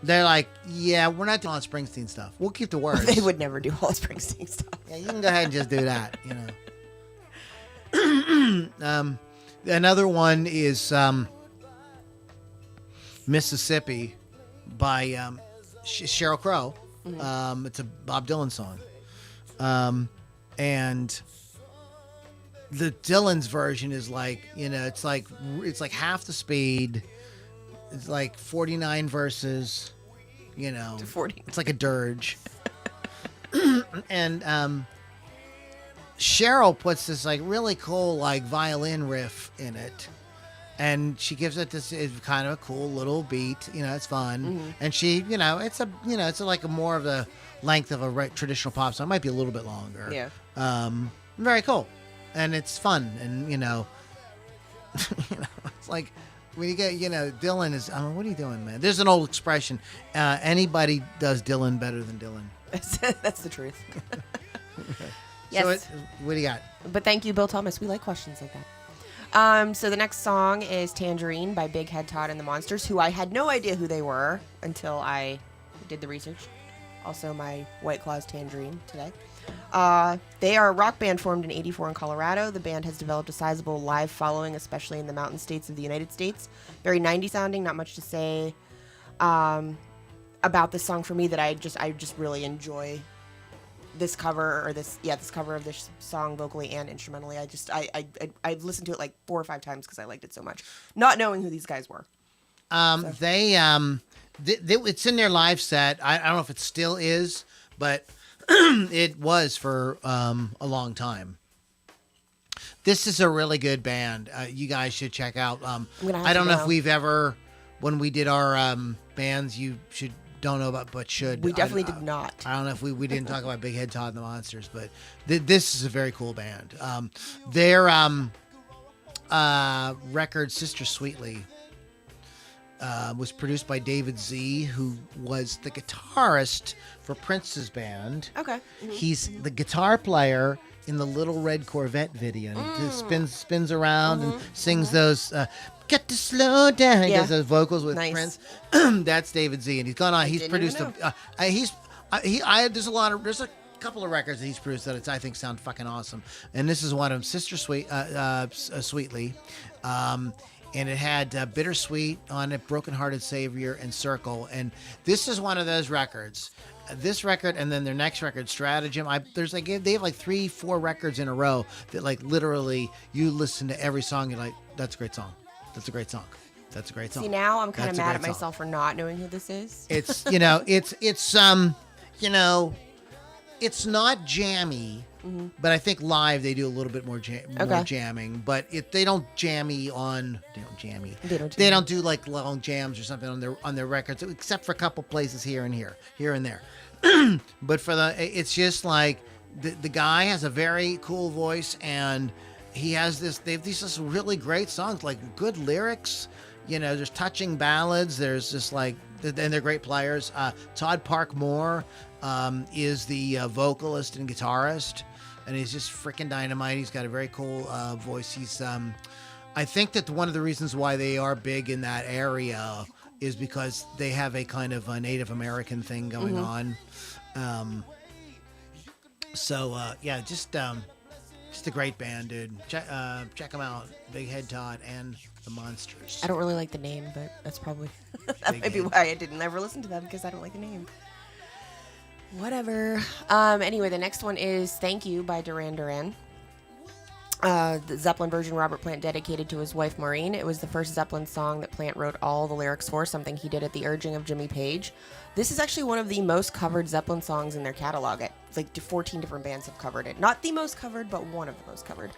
they're like, yeah, we're not doing all Springsteen stuff. We'll keep the words. They would never do all Springsteen stuff. Yeah, you can go ahead and just do that, Another one is Mississippi by Sheryl Crow. Mm-hmm. It's a Bob Dylan song. And the Dylan's version is it's like half the speed. It's 49 verses, 40. It's like a dirge. and Cheryl puts this like really cool like violin riff in it, and she gives it this kind of a cool little beat. It's fun, and she, it's like a more of the length of a traditional pop song. It might be a little bit longer. Yeah. Very cool, and it's fun, and it's like when you get, Dylan is. I mean, what are you doing, man? There's an old expression: anybody does Dylan better than Dylan. That's the truth. Yes. So what do you got? But thank you, Bill Thomas. We like questions like that. So the next song is Tangerine by Big Head Todd and the Monsters, who I had no idea who they were until I did the research. Also, my White Claw's Tangerine today. They are a rock band formed in '84 in Colorado. The band has developed a sizable live following, especially in the mountain states of the United States. Very 90s sounding, not much to say about this song for me that I just really enjoy this cover this cover of this song vocally and instrumentally. I listened to it like 4 or 5 times because I liked it so much, not knowing who these guys were. It's in their live set. I don't know if it still is, but it was for a long time. This is a really good band. You guys should check out. I don't know if we've ever, when we did our bands, you should. Don't know about, but should. We definitely did not. I don't know if we didn't talk about Big Head Todd and the Monsters, but this is a very cool band. Their record, Sister Sweetly, was produced by David Z, who was the guitarist for Prince's band. Okay. Mm-hmm. He's the guitar player in the Little Red Corvette video. He spins around and sings those... Get to slow down. He does those vocals with Prince. That's David Z, and he's gone on. He's produced there's a couple of records that he's produced that I think sound fucking awesome. And this is one of them, Sister Sweetly, and it had Bittersweet on it, Broken Hearted Savior, and Circle. And this is one of those records. This record and then their next record, Stratagem. They have like 3-4 records in a row that like literally you listen to every song, you're like, that's a great song. That's a great song. That's a great song. See, now I'm kind of mad at myself for not knowing who this is. It's it's not jammy, but I think live they do a little bit more jamming. But they don't do like long jams or something on their records, except for a couple places here and there. But it's just like the guy has a very cool voice, and he has these really great songs, like good lyrics. There's touching ballads. There's just like, and they're great players. Todd Park Moore is the vocalist and guitarist, and he's just freaking dynamite. He's got a very cool voice. He's, I think that one of the reasons why they are big in that area is because they have a kind of a Native American thing going on. Just a great band, dude. Check them out. Big Head Todd and the Monsters. I don't really like the name, but that's probably that might be why I didn't ever listen to them, because I don't like the name. Whatever. Anyway, the next one is Thank You by Duran Duran. The Zeppelin version Robert Plant dedicated to his wife Maureen. It was the first Zeppelin song that Plant wrote all the lyrics for, something he did at the urging of Jimmy Page. This is actually one of the most covered Zeppelin songs in their catalog. It's like 14 different bands have covered it. Not the most covered, but one of the most covered.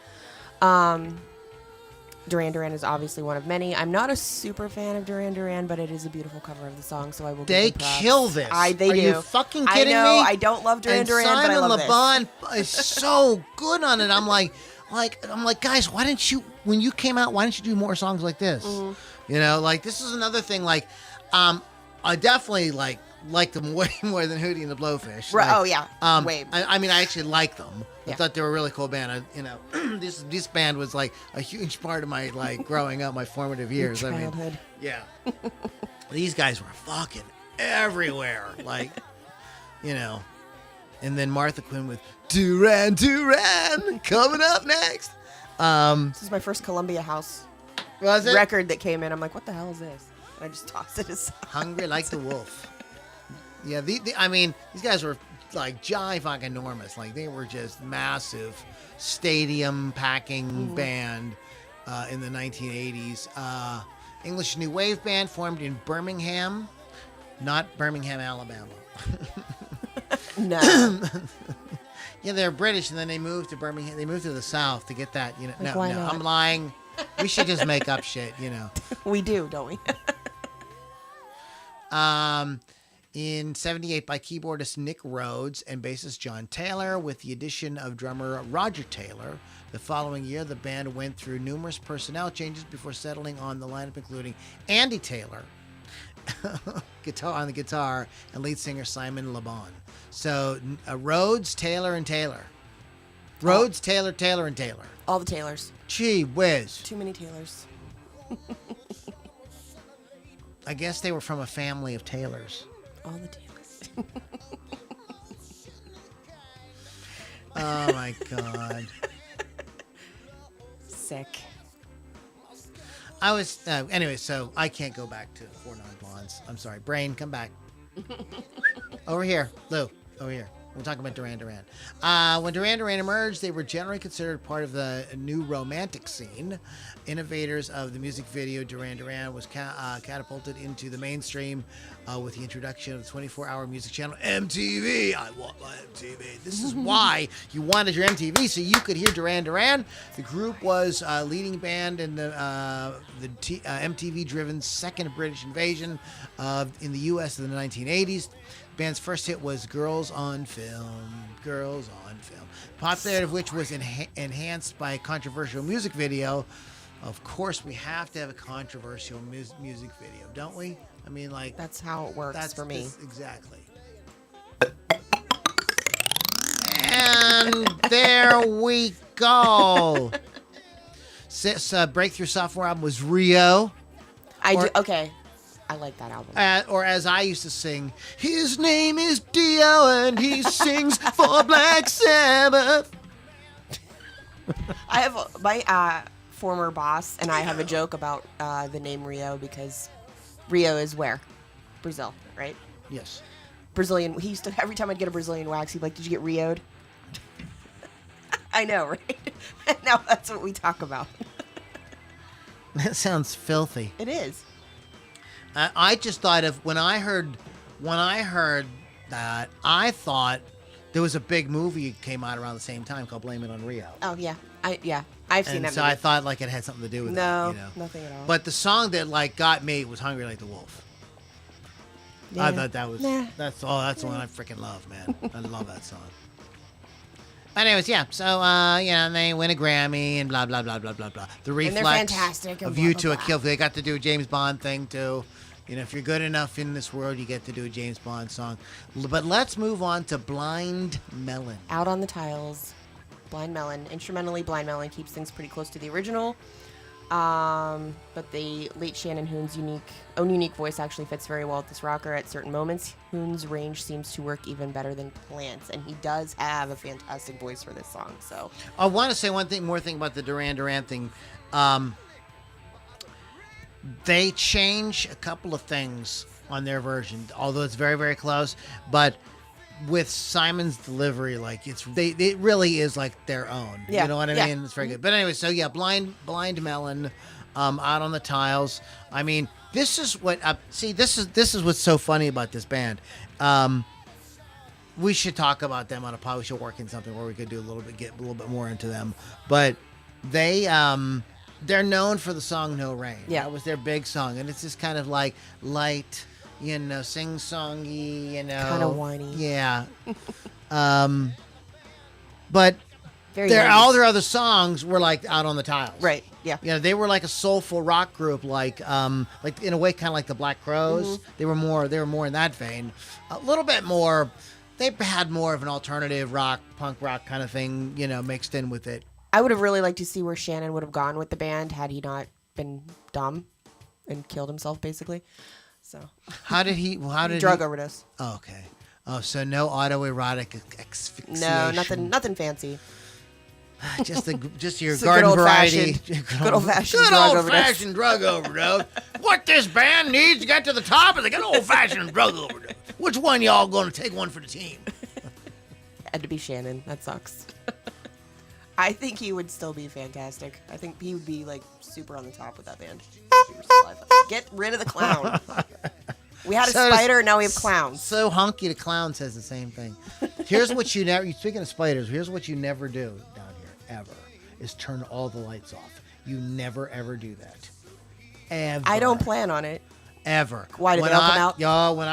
Duran Duran is obviously one of many. I'm not a super fan of Duran Duran, but it is a beautiful cover of the song, so I will give them props. They kill this. Are do. You fucking kidding me? I don't love Duran Duran, but I love Simon Le Bon is so good on it. I'm like, guys, why didn't you, when you came out, why didn't you do more songs like this? This is another thing. I definitely like them way more than Hootie and the Blowfish. Right. Way. I actually like them. Yeah. I thought they were a really cool band. This band was like a huge part of my growing up, my formative years. Your childhood. These guys were fucking everywhere. And then Martha Quinn with Duran Duran coming up next. This is my first Columbia House record that came in. I'm like, what the hell is this? And I just tossed it aside. Hungry Like the Wolf. Yeah, these guys were fucking enormous. They were just massive stadium packing band in the 1980s. English New Wave band formed in Birmingham, not Birmingham, Alabama. No. Yeah, they're British, and then they moved to Birmingham. They moved to the South to get that. Like, why not? I'm lying. We should just make up shit. We do, don't we? In 78 by keyboardist Nick Rhodes and bassist John Taylor, with the addition of drummer Roger Taylor. The following year, the band went through numerous personnel changes before settling on the lineup, including Andy Taylor on the guitar and lead singer Simon Le Bon. So Rhodes, Taylor, and Taylor. Rhodes, Taylor, Taylor, and Taylor. All the Taylors. Gee whiz. Too many Taylors. I guess they were from a family of Taylors. All the Taylors. Oh my God. Sick. I was anyway. So I can't go back to Four Non-Blondes. I'm sorry, brain, come back. Over here, Lou. Over here. We're talking about Duran Duran. When Duran Duran emerged, they were generally considered part of the new romantic scene. Innovators of the music video, Duran Duran was catapulted into the mainstream with the introduction of the 24-hour music channel MTV. I want my MTV. This is why you wanted your MTV, so you could hear Duran Duran. The group was a leading band in the MTV-driven second British invasion in the U.S. in the 1980s. The band's first hit was Girls on Film. Girls on Film. Popularity of which was enhanced by a controversial music video. Of course, we have to have a controversial music video, don't we? I mean, like... That's how it works for me. Exactly. And there we go. Breakthrough sophomore album was Rio. Okay. I like that album. Or as I used to sing, his name is Dio and he sings for Black Sabbath. I have my former boss and I have a joke about the name Rio because Rio is where? Brazil, right? Yes. Brazilian. He used to, every time I'd get a Brazilian wax, he'd be like, did you get Rio'd? I know, right? Now that's what we talk about. That sounds filthy. It is. I just thought of when I heard that, I thought there was a big movie that came out around the same time called Blame It on Rio. Oh yeah, I've seen that. So movie. I thought like it had something to do with it. No, nothing at all. But the song that like got me was "Hungry Like the Wolf." Yeah. I thought that was that's the one I freaking love, man. I love that song. Anyways, yeah. So they win a Grammy and blah blah blah blah blah blah. The reflex fantastic of and You blah, to blah, a Kill. They got to do a James Bond thing too. If you're good enough in this world, you get to do a James Bond song. But let's move on to Blind Melon. Out on the Tiles, Blind Melon. Instrumentally, Blind Melon keeps things pretty close to the original. But the late Shannon Hoon's own unique voice actually fits very well with this rocker at certain moments. Hoon's range seems to work even better than Plant's, and he does have a fantastic voice for this song. So I want to say one more thing about the Duran Duran thing. They change a couple of things on their version, although it's very, very close. But with Simon's delivery, like it really is like their own. Yeah. You know what I mean? It's very good. But anyway, so yeah, Blind Melon, Out on the Tiles. I mean, this is what this is what's so funny about this band. We should talk about them on a pod. We should work in something where we could do get a little bit more into them. But they're known for the song No Rain. Yeah. That was their big song. And it's just kind of like light, sing-songy, kind of whiny. Yeah. But Very all their other songs were like Out on the Tiles. Right, yeah. They were like a soulful rock group, like in a way kind of like the Black Crowes. Mm-hmm. They were more in that vein. A little bit more, they had more of an alternative rock, punk rock kind of thing, mixed in with it. I would have really liked to see where Shannon would have gone with the band had he not been dumb and killed himself, basically. So How did he drug overdose. Oh, okay. Oh, so no autoerotic asphyxiation. No, nothing fancy. just your It's a garden variety. good old-fashioned drug overdose. Good old-fashioned drug overdose. What this band needs to get to the top is a good old-fashioned drug overdose. Which one y'all going to take one for the team? Had to be Shannon. That sucks. I think he would still be fantastic. I think he would be like super on the top with that band. Get rid of the clown. We had a spider, now we have clowns. So Honky the Clown says the same thing. Here's what you never. Speaking of spiders, here's what you never do down here ever is turn all the lights off. You never ever do that. Ever. I don't plan on it. Ever. Why did they all come out? When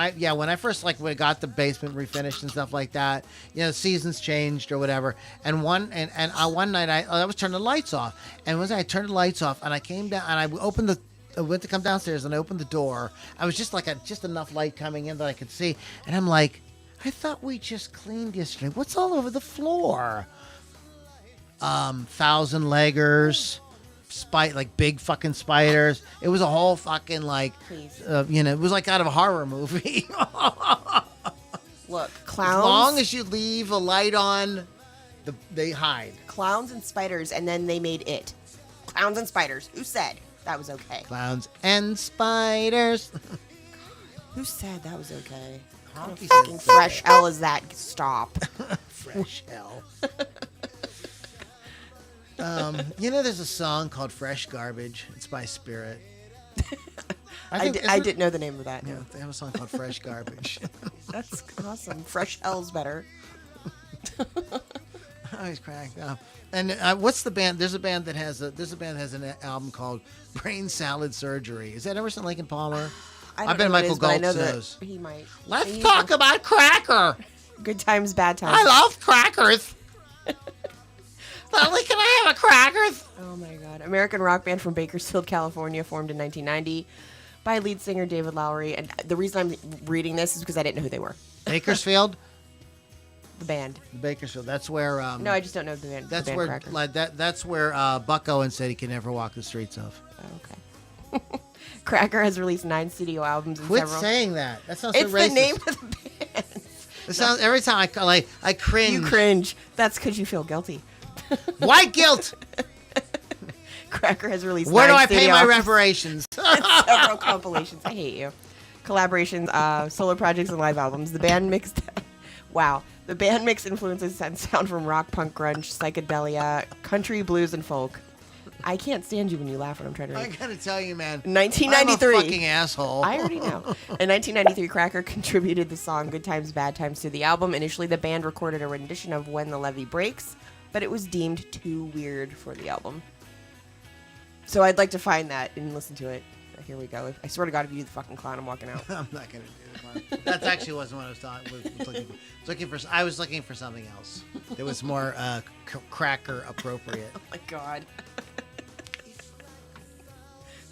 I first when I got the basement refinished and stuff like that, seasons changed or whatever. And one night I was turning the lights off, and I turned the lights off, and I came down and I went to come downstairs and I opened the door. I was just enough light coming in that I could see, and I'm like, I thought we just cleaned yesterday. What's all over the floor? Thousand leggers. Like big fucking spiders. It was a whole fucking it was like out of a horror movie. Look, clowns. As long as you leave a light on, they hide. Clowns and spiders, and then they made it. Clowns and spiders. Who said that was okay? Clowns and spiders. Who said that was okay? How fucking fresh hell is that? Stop. Fresh hell. There's a song called Fresh Garbage. It's by Spirit. I didn't know the name of that. Yeah, they have a song called Fresh Garbage. That's awesome. Fresh hell's better. I was cracked up. And what's the band? There's a band that has an album called Brain Salad Surgery. Is that Emerson, Lake and Palmer? I bet Michael Goltz knows. He might. Let's talk about Cracker. Good times, bad times. I love crackers. Lily, can I have a cracker? Oh my God. American rock band from Bakersfield, California, formed in 1990 by lead singer David Lowery. And the reason I'm reading this is because I didn't know who they were. Bakersfield? The band. Bakersfield. That's where... no, I just don't know the band. That's the band where Cracker. that's where Buck Owens said he could never walk the streets of. Oh, okay. Cracker has released 9 studio albums and Quit several... saying that. That sounds so it's racist. the name of the band. It sounds... Every time I cringe. You cringe. That's because you feel guilty. White guilt. Cracker has released. Where do 9 I pay my reparations? Several compilations. I hate you. Collaborations, solo projects, and live albums. The band mixed. Wow. The band mixed influences and sound from rock, punk, grunge, psychedelia, country, blues, and folk. I can't stand you when you laugh when I'm trying to read. I gotta tell you, man. 1993. I'm a fucking asshole. I already know. In 1993, Cracker contributed the song "Good Times, Bad Times" to the album. Initially, the band recorded a rendition of "When the Levee Breaks," but it was deemed too weird for the album. So I'd like to find that and listen to it. Here we go. I swear to God, if you do the fucking clown, I'm walking out. I'm not gonna do the clown. That actually wasn't what I was looking for. I was looking for something else. It was more Cracker appropriate. Oh my God.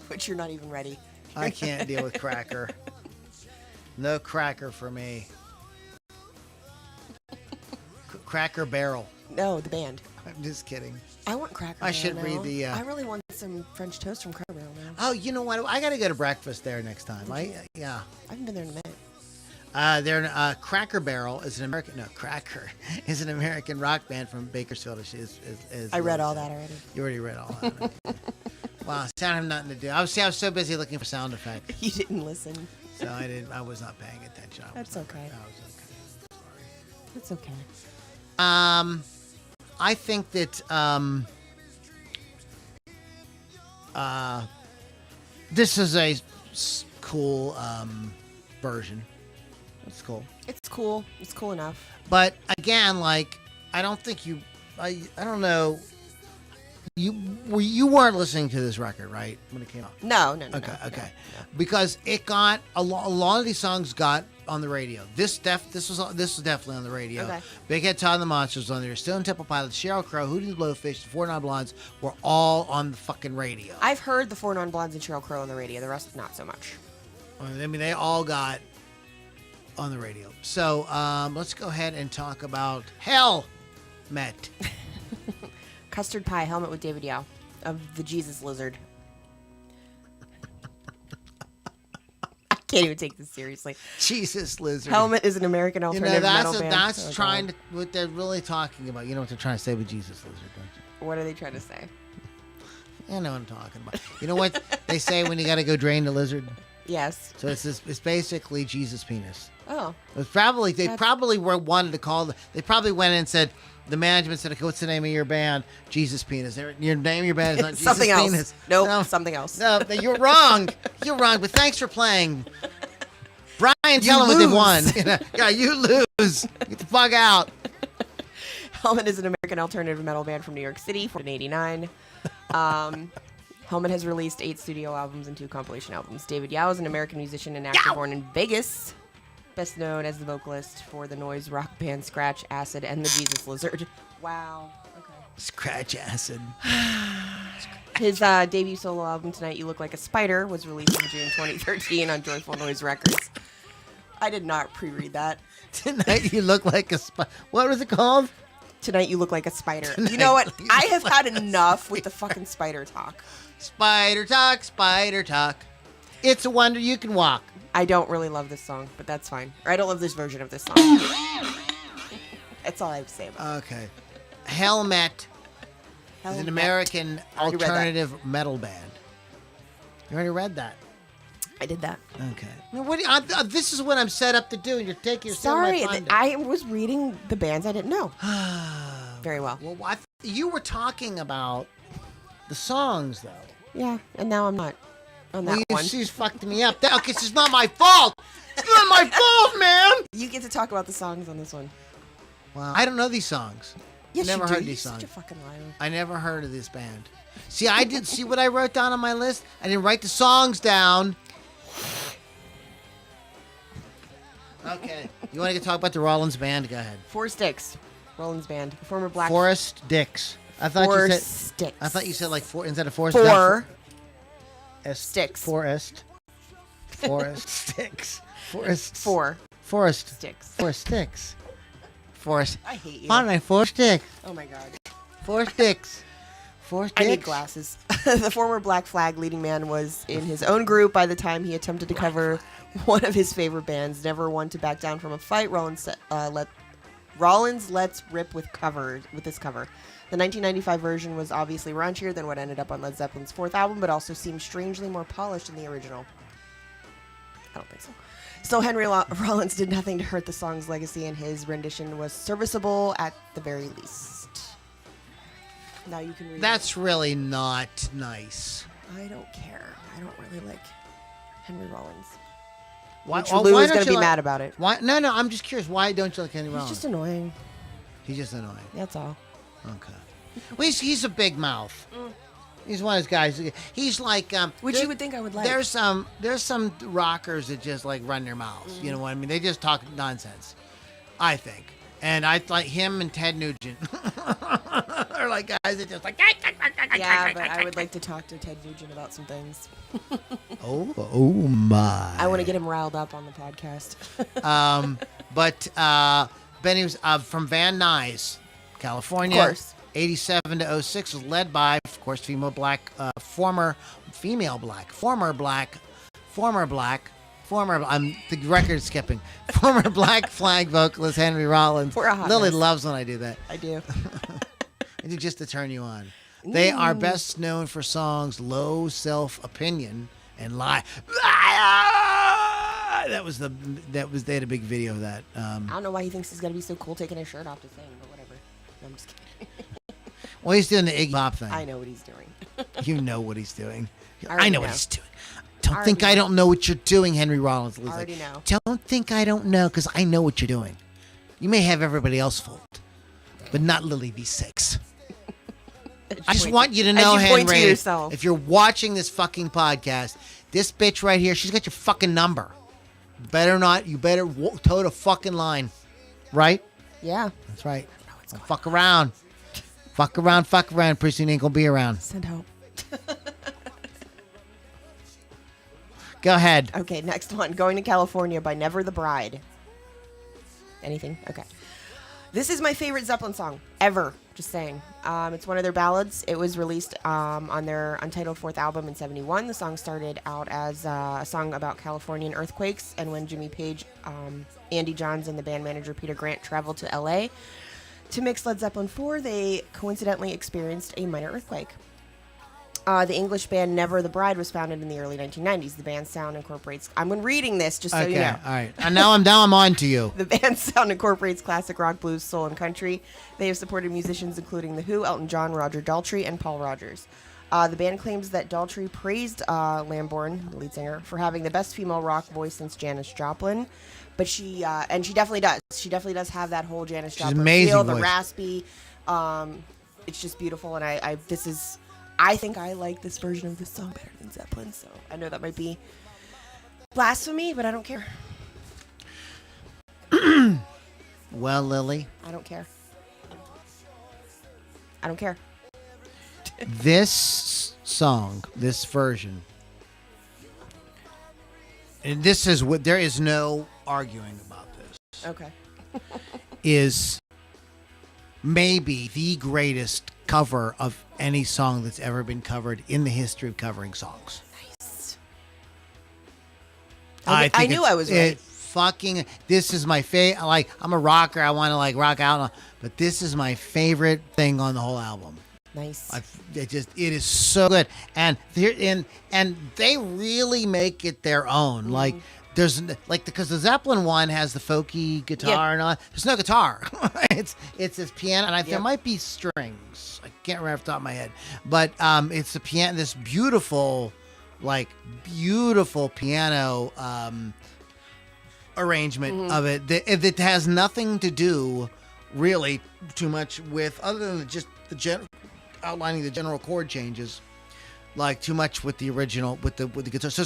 But you're not even ready. I can't deal with Cracker. No Cracker for me. Cracker Barrel. No, the band. I'm just kidding. I want Cracker Barrel. I should read the... I really want some French toast from Cracker Barrel now. Oh, you know what? I got to go to breakfast there next time. Yeah. I haven't been there in a minute. Cracker Barrel is an American... No, Cracker is an American rock band from Bakersfield. I read all that already. You already read all that. Wow, sound have nothing to do. I was so busy looking for sound effects. You didn't listen. So I was not paying attention. That's okay. I was okay. Sorry. That's okay. I think that this is a cool version. It's cool. It's cool. It's cool enough. But again, I don't think I don't know. You weren't listening to this record, right, when it came out? No. Okay. No. Because it got a lot of these songs got on the radio. This was definitely on the radio. Okay. Big Head Todd and the Monsters was on there. Stone Temple Pilots, Sheryl Crow, Hootie the Blowfish, the Four Non Blondes were all on the fucking radio. I've heard the Four Non Blondes and Sheryl Crow on the radio. The rest, not so much. I mean, they all got on the radio. So let's go ahead and talk about Helmet. Custard Pie Helmet with David Yao of the Jesus Lizard. I can't even take this seriously. Jesus Lizard. Helmet is an American alternative metal band. That's what they're really talking about. You know what they're trying to say with Jesus Lizard, don't you? What are they trying to say? I know what I'm talking about. You know what they say when you got to go drain the lizard? Yes. So it's basically Jesus' penis. Oh. They probably wanted to call. They probably went in and said, the management said, okay, what's the name of your band? Jesus Penis. Your name of your band is not Jesus something else. Penis. Nope, No, something else. No, you're wrong. You're wrong. But thanks for playing. Brian, tell them what they've won. Yeah, you lose. Get the fuck out. Helmet is an American alternative metal band from New York City, formed in 1989. Helmet has released 8 studio albums and 2 compilation albums. David Yao is an American musician and actor born in Vegas, best known as the vocalist for the noise rock band Scratch Acid and the Jesus Lizard. Wow. Okay. Scratch Acid. His debut solo album, Tonight You Look Like a Spider, was released in June 2013 on Joyful Noise Records. I did not pre-read that. Tonight You Look Like a Spider. What was it called? Tonight You Look Like a Spider. You know what? I have had enough with the fucking spider talk. Spider talk, spider talk. It's a wonder you can walk. I don't really love this song, but that's fine. Or I don't love this version of this song. That's all I have to say about it. Okay. Helmet is an American alternative metal band. You already read that? I did that. Okay. Now, what do you, this is what I'm set up to do, and you're taking your Sorry, I was reading the bands I didn't know. Very well. Well, you were talking about the songs, though. Yeah, and now I'm not on that one. She's fucked me up. Okay, it's not my fault. It's not my fault, man. You get to talk about the songs on this one. Wow. I don't know these songs. Yes, never you do. heard these You're songs. such a fucking liar. I never heard of this band. See, I did see what I wrote down on my list. I didn't write the songs down. Okay. You want to talk about the Rollins band? Go ahead. Four Sticks. Rollins band. Former Black... Forest Dicks. I thought Four you said... Sticks. I thought you said like four... Instead of Forest... Four... Sticks. Forest. Forest Sticks. Forest... Four. Forest... Sticks. Forest Sticks. Forest... I hate you. Fine, four sticks. Oh my god. Four sticks. Four sticks. I need glasses. The former Black Flag leading man was in his own group by the time he attempted to cover one of his favorite bands. Never one to back down from a fight. Rollins lets rip with this cover. The 1995 version was obviously raunchier than what ended up on Led Zeppelin's 4th album, but also seemed strangely more polished than the original. I don't think so. Still, Henry Rollins did nothing to hurt the song's legacy, and his rendition was serviceable at the very least. Now you can read That's really not nice. I don't care. I don't really like Henry Rollins. Why Lou is going to be like, mad about it. Why? No, I'm just curious. Why don't you like Henry Rollins? He's just annoying. He's just annoying. That's all. Okay. Well, he's a big mouth. He's one of those guys. He's like which you would think I would like. There's some rockers that just like run their mouths. You know what I mean? They just talk nonsense. I think, and I like him and Ted Nugent are like guys that just like. Yeah, but I would like to talk to Ted Nugent about some things. Oh my! I want to get him riled up on the podcast. But Benny was from Van Nuys, California. Of course. 87 to 06 was led by, of course, former black, the record skipping, former Black Flag vocalist Henry Rollins. We're a hot Lily mess. loves when I do that. I do. I do just to turn you on. They are best known for songs Low Self-Opinion and Lie. They had a big video of that. I don't know why he thinks he's gonna be so cool taking his shirt off to sing, but whatever. No, I'm just kidding. Well, he's doing the Iggy Pop thing. I know what he's doing. You know what he's doing. I know what he's doing. Don't think I don't know what you're doing, Henry Rollins. I already know. Don't think I don't know, because I know what you're doing. You may have everybody else fooled, but not Lily V6. I just want you to know, Henry, if you're watching this fucking podcast, this bitch right here, she's got your fucking number. You better toe the fucking line. Right? Yeah. That's right. Don't fuck around. Fuck around. Pretty soon ain't gonna be around. Send help. Go ahead. Okay, next one. Going to California by Never the Bride. Anything? Okay. This is my favorite Zeppelin song ever. Just saying. It's one of their ballads. It was released on their untitled 4th album in 1971. The song started out as a song about Californian earthquakes, and when Jimmy Page, Andy Johns, and the band manager Peter Grant traveled to L.A. to mix Led Zeppelin 4, they coincidentally experienced a minor earthquake. The English band Never the Bride was founded in the early 1990s. The band's sound incorporates... I'm reading this just so you know. All right. And now I'm on to you. The band's sound incorporates classic rock, blues, soul, and country. They have supported musicians including The Who, Elton John, Roger Daltrey, and Paul Rogers. The band claims that Daltrey praised Lambourne, the lead singer, for having the best female rock voice since Janis Joplin. But she definitely does. She definitely does have that whole Janis Joplin feel, the raspy. It's just beautiful, and I think I like this version of this song better than Zeppelin. So I know that might be blasphemy, but I don't care. Well, Lily, I don't care. I don't care. This song, this version, and this is what there is no arguing about this. Okay. Is maybe the greatest cover of any song that's ever been covered in the history of covering songs. Nice. I knew I was right. This is my favorite. Like, I'm a rocker. I want to like rock out, but this is my favorite thing on the whole album. Nice. It is so good, and they really make it their own. Mm-hmm. Like there's like because the Zeppelin one has the folky guitar and all. There's no guitar. it's this piano, and there might be strings. I can't remember off the top of my head, but it's the piano. This beautiful piano arrangement of it that has nothing to do really too much with other than just outlining the general chord changes, like too much with the original with the guitar. So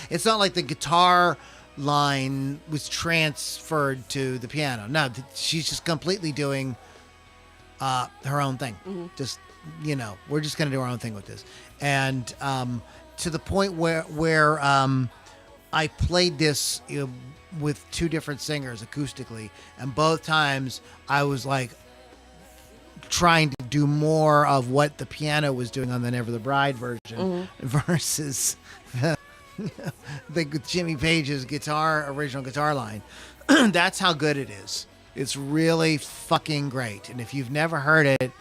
it's not like the guitar line was transferred to the piano. No, she's just completely doing her own thing. Mm-hmm. Just we're just gonna do our own thing with this, and to the point where I played this with two different singers acoustically, and both times I was like trying to do more of what the piano was doing on the Never the Bride version versus the Jimmy Page's original guitar line. That's how good it is. It's really fucking great. And if you've never heard it,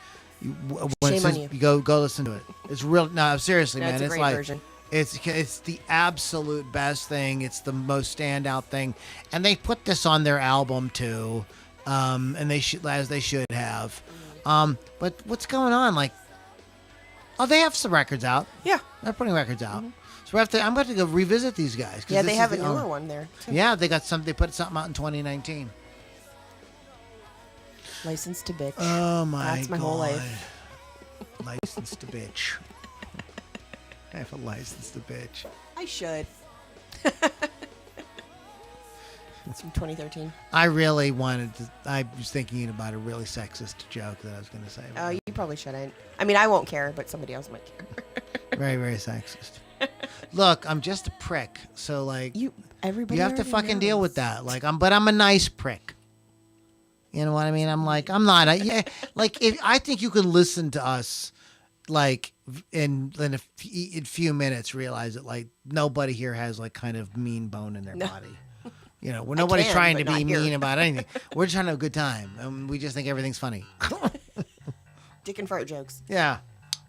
shame on you. Go listen to it. It's real. No, seriously, man. It's a great version. It's the absolute best thing. It's the most standout thing, and they put this on their album too, and they should have. But what's going on? Like, they have some records out. Yeah, they're putting records out. So I'm going to go revisit these guys. Yeah, they have a newer one there too. Yeah, they got some. They put something out in 2019. License to Bitch. Oh my God. That's my whole life. License to Bitch. I have a license to bitch. I should. It's from 2013. I was thinking about a really sexist joke that I was going to say. Oh, you probably shouldn't. I mean, I won't care, but somebody else might care. Very, very sexist. Look, I'm just a prick. So, like, you have to fucking deal with that. Like, but I'm a nice prick. You know what I mean? I'm like, I'm not. I think you can listen to us, like, in a few minutes, realize that, like, nobody here has, like, kind of mean bone in their body. We're nobody's trying to be mean about anything. We're just trying to have a good time, and we just think everything's funny. Dick and fart jokes. Yeah,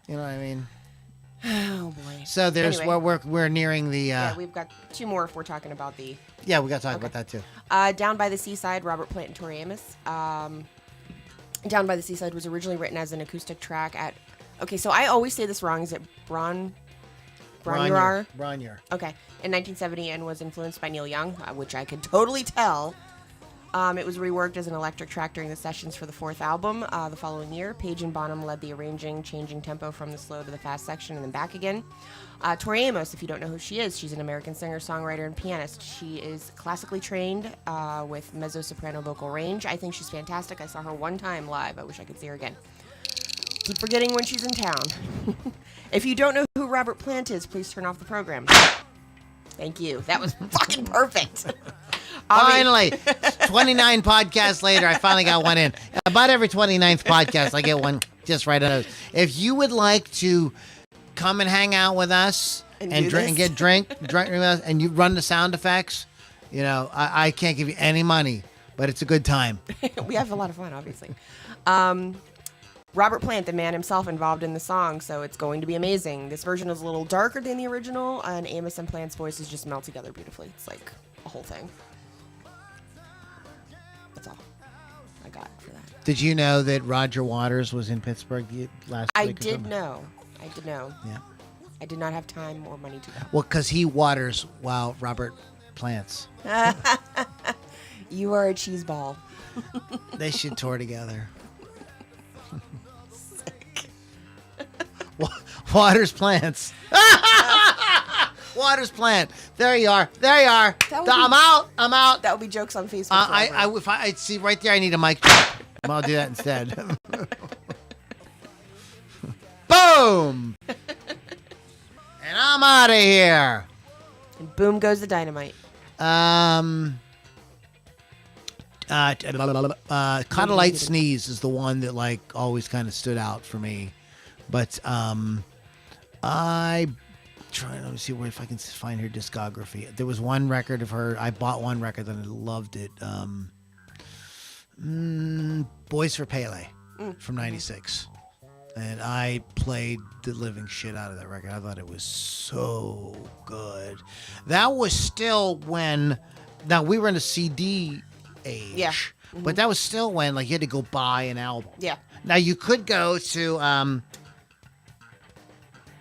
you know what I mean. Oh boy. So there's we're nearing the. Yeah, we've got two more if we're talking about the. Yeah, we got to talk about that too. Down by the Seaside, Robert Plant and Tori Amos. Down by the Seaside was originally written as an acoustic track at. Okay, so I always say this wrong. Is it Bronner? Bronner. Okay, in 1970, and was influenced by Neil Young, which I could totally tell. It was reworked as an electric track during the sessions for the fourth album. The following year, Page and Bonham led the arranging, changing tempo from the slow to the fast section and then back again. Tori Amos, if you don't know who she is, she's an American singer, songwriter, and pianist. She is classically trained with mezzo-soprano vocal range. I think she's fantastic. I saw her one time live. I wish I could see her again. Keep forgetting when she's in town. If you don't know who Robert Plant is, please turn off the program. Thank you. That was fucking perfect. Finally, 29 podcasts later, I finally got one in. About every 29th podcast, I get one just right out. If you would like to come and hang out with us and get drink with us, and you run the sound effects, I can't give you any money, but it's a good time. We have a lot of fun, obviously. Robert Plant, the man himself, involved in the song, so it's going to be amazing. This version is a little darker than the original, and Amos and Plant's voices just meld together beautifully. It's like a whole thing. That's all I got for that. Did you know that Roger Waters was in Pittsburgh last week? I did know. I did know. Yeah. I did not have time or money to go. Well, because he waters while Robert plants. You are a cheese ball. They should tour together. Waters plants. Waters plant. There you are. There you are. I'm out. I'm out. That would be jokes on Facebook. If I see right there, I need a mic drop. I'll do that instead. Boom. And I'm out of here. And boom goes the dynamite. Kind of Light Sneeze is the one that like always kind of stood out for me, but let me see if I can find her discography. There was one record of her. I bought one record and I loved it. Boys for Pele from '96, and I played the living shit out of that record. I thought it was so good. That was still when. Now we were in a CD age. Yeah. But that was still when like you had to go buy an album. Yeah. Now you could go to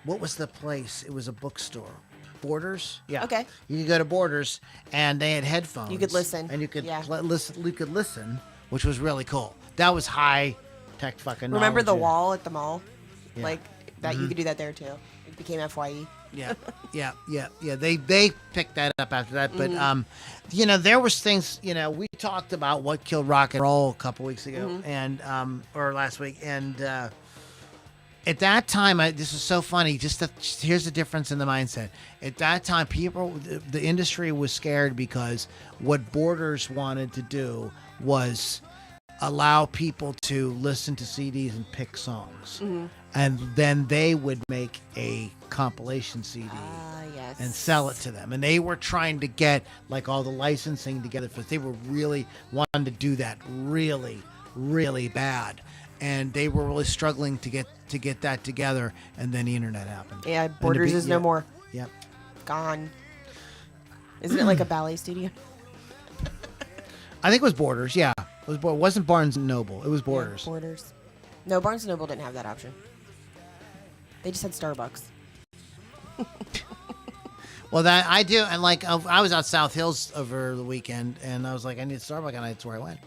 what was the place? It was a bookstore. Borders? Yeah. Okay. You could go to Borders and they had headphones. You could listen. And you could Yeah. listen, which was really cool. That was high tech fucking Remember the knowledge. wall at the mall? Yeah. Like that you could do that there too. It became FYE. Yeah. They picked that up after that, but there was things. We talked about what killed rock and roll a couple weeks ago, and or last week, and at that time, this is so funny. Here's the difference in the mindset. At that time, the industry was scared because what Borders wanted to do was allow people to listen to CDs and pick songs. And then they would make a compilation CD Yes. and sell it to them. And they were trying to get like all the licensing together for they were really wanting to do that really, really bad. And they were really struggling to get that together. And then the internet happened. Yeah, Borders is no more. Yep. Gone. Isn't it like a ballet studio? I think it was Borders. Yeah, it wasn't Barnes and Noble. It was Borders. Yeah, Borders. No, Barnes and Noble didn't have that option. They just had Starbucks. Well, that I do, and like I was out South Hills over the weekend, and I was like, I need a Starbucks, and that's where I went.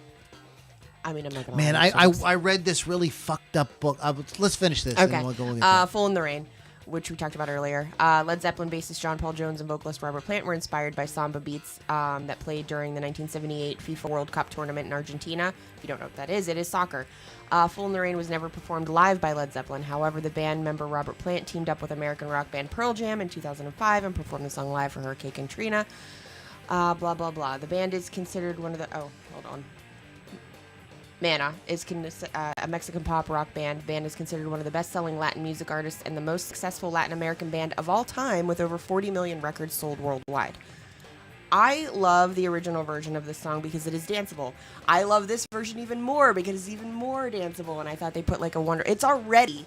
I mean, I'm not gonna. Man, lie, I read this really fucked up book. Let's finish this. Okay. And then we'll go look at Full in the Rain, which we talked about earlier. Led Zeppelin bassist John Paul Jones and vocalist Robert Plant were inspired by samba beats that played during the 1978 FIFA World Cup tournament in Argentina. If you don't know what that is, it is soccer. Full in the Rain was never performed live by Led Zeppelin. However, the band member Robert Plant teamed up with American rock band Pearl Jam in 2005 and performed the song live for Hurricane Katrina. Blah, blah, blah. The band is considered one of the... Oh, hold on. Mana is a Mexican pop rock band. The band is considered one of the best-selling Latin music artists and the most successful Latin American band of all time with over 40 million records sold worldwide. I love the original version of this song because it is danceable. I love this version even more because it's even more danceable, and I thought they put like a wonder... It's already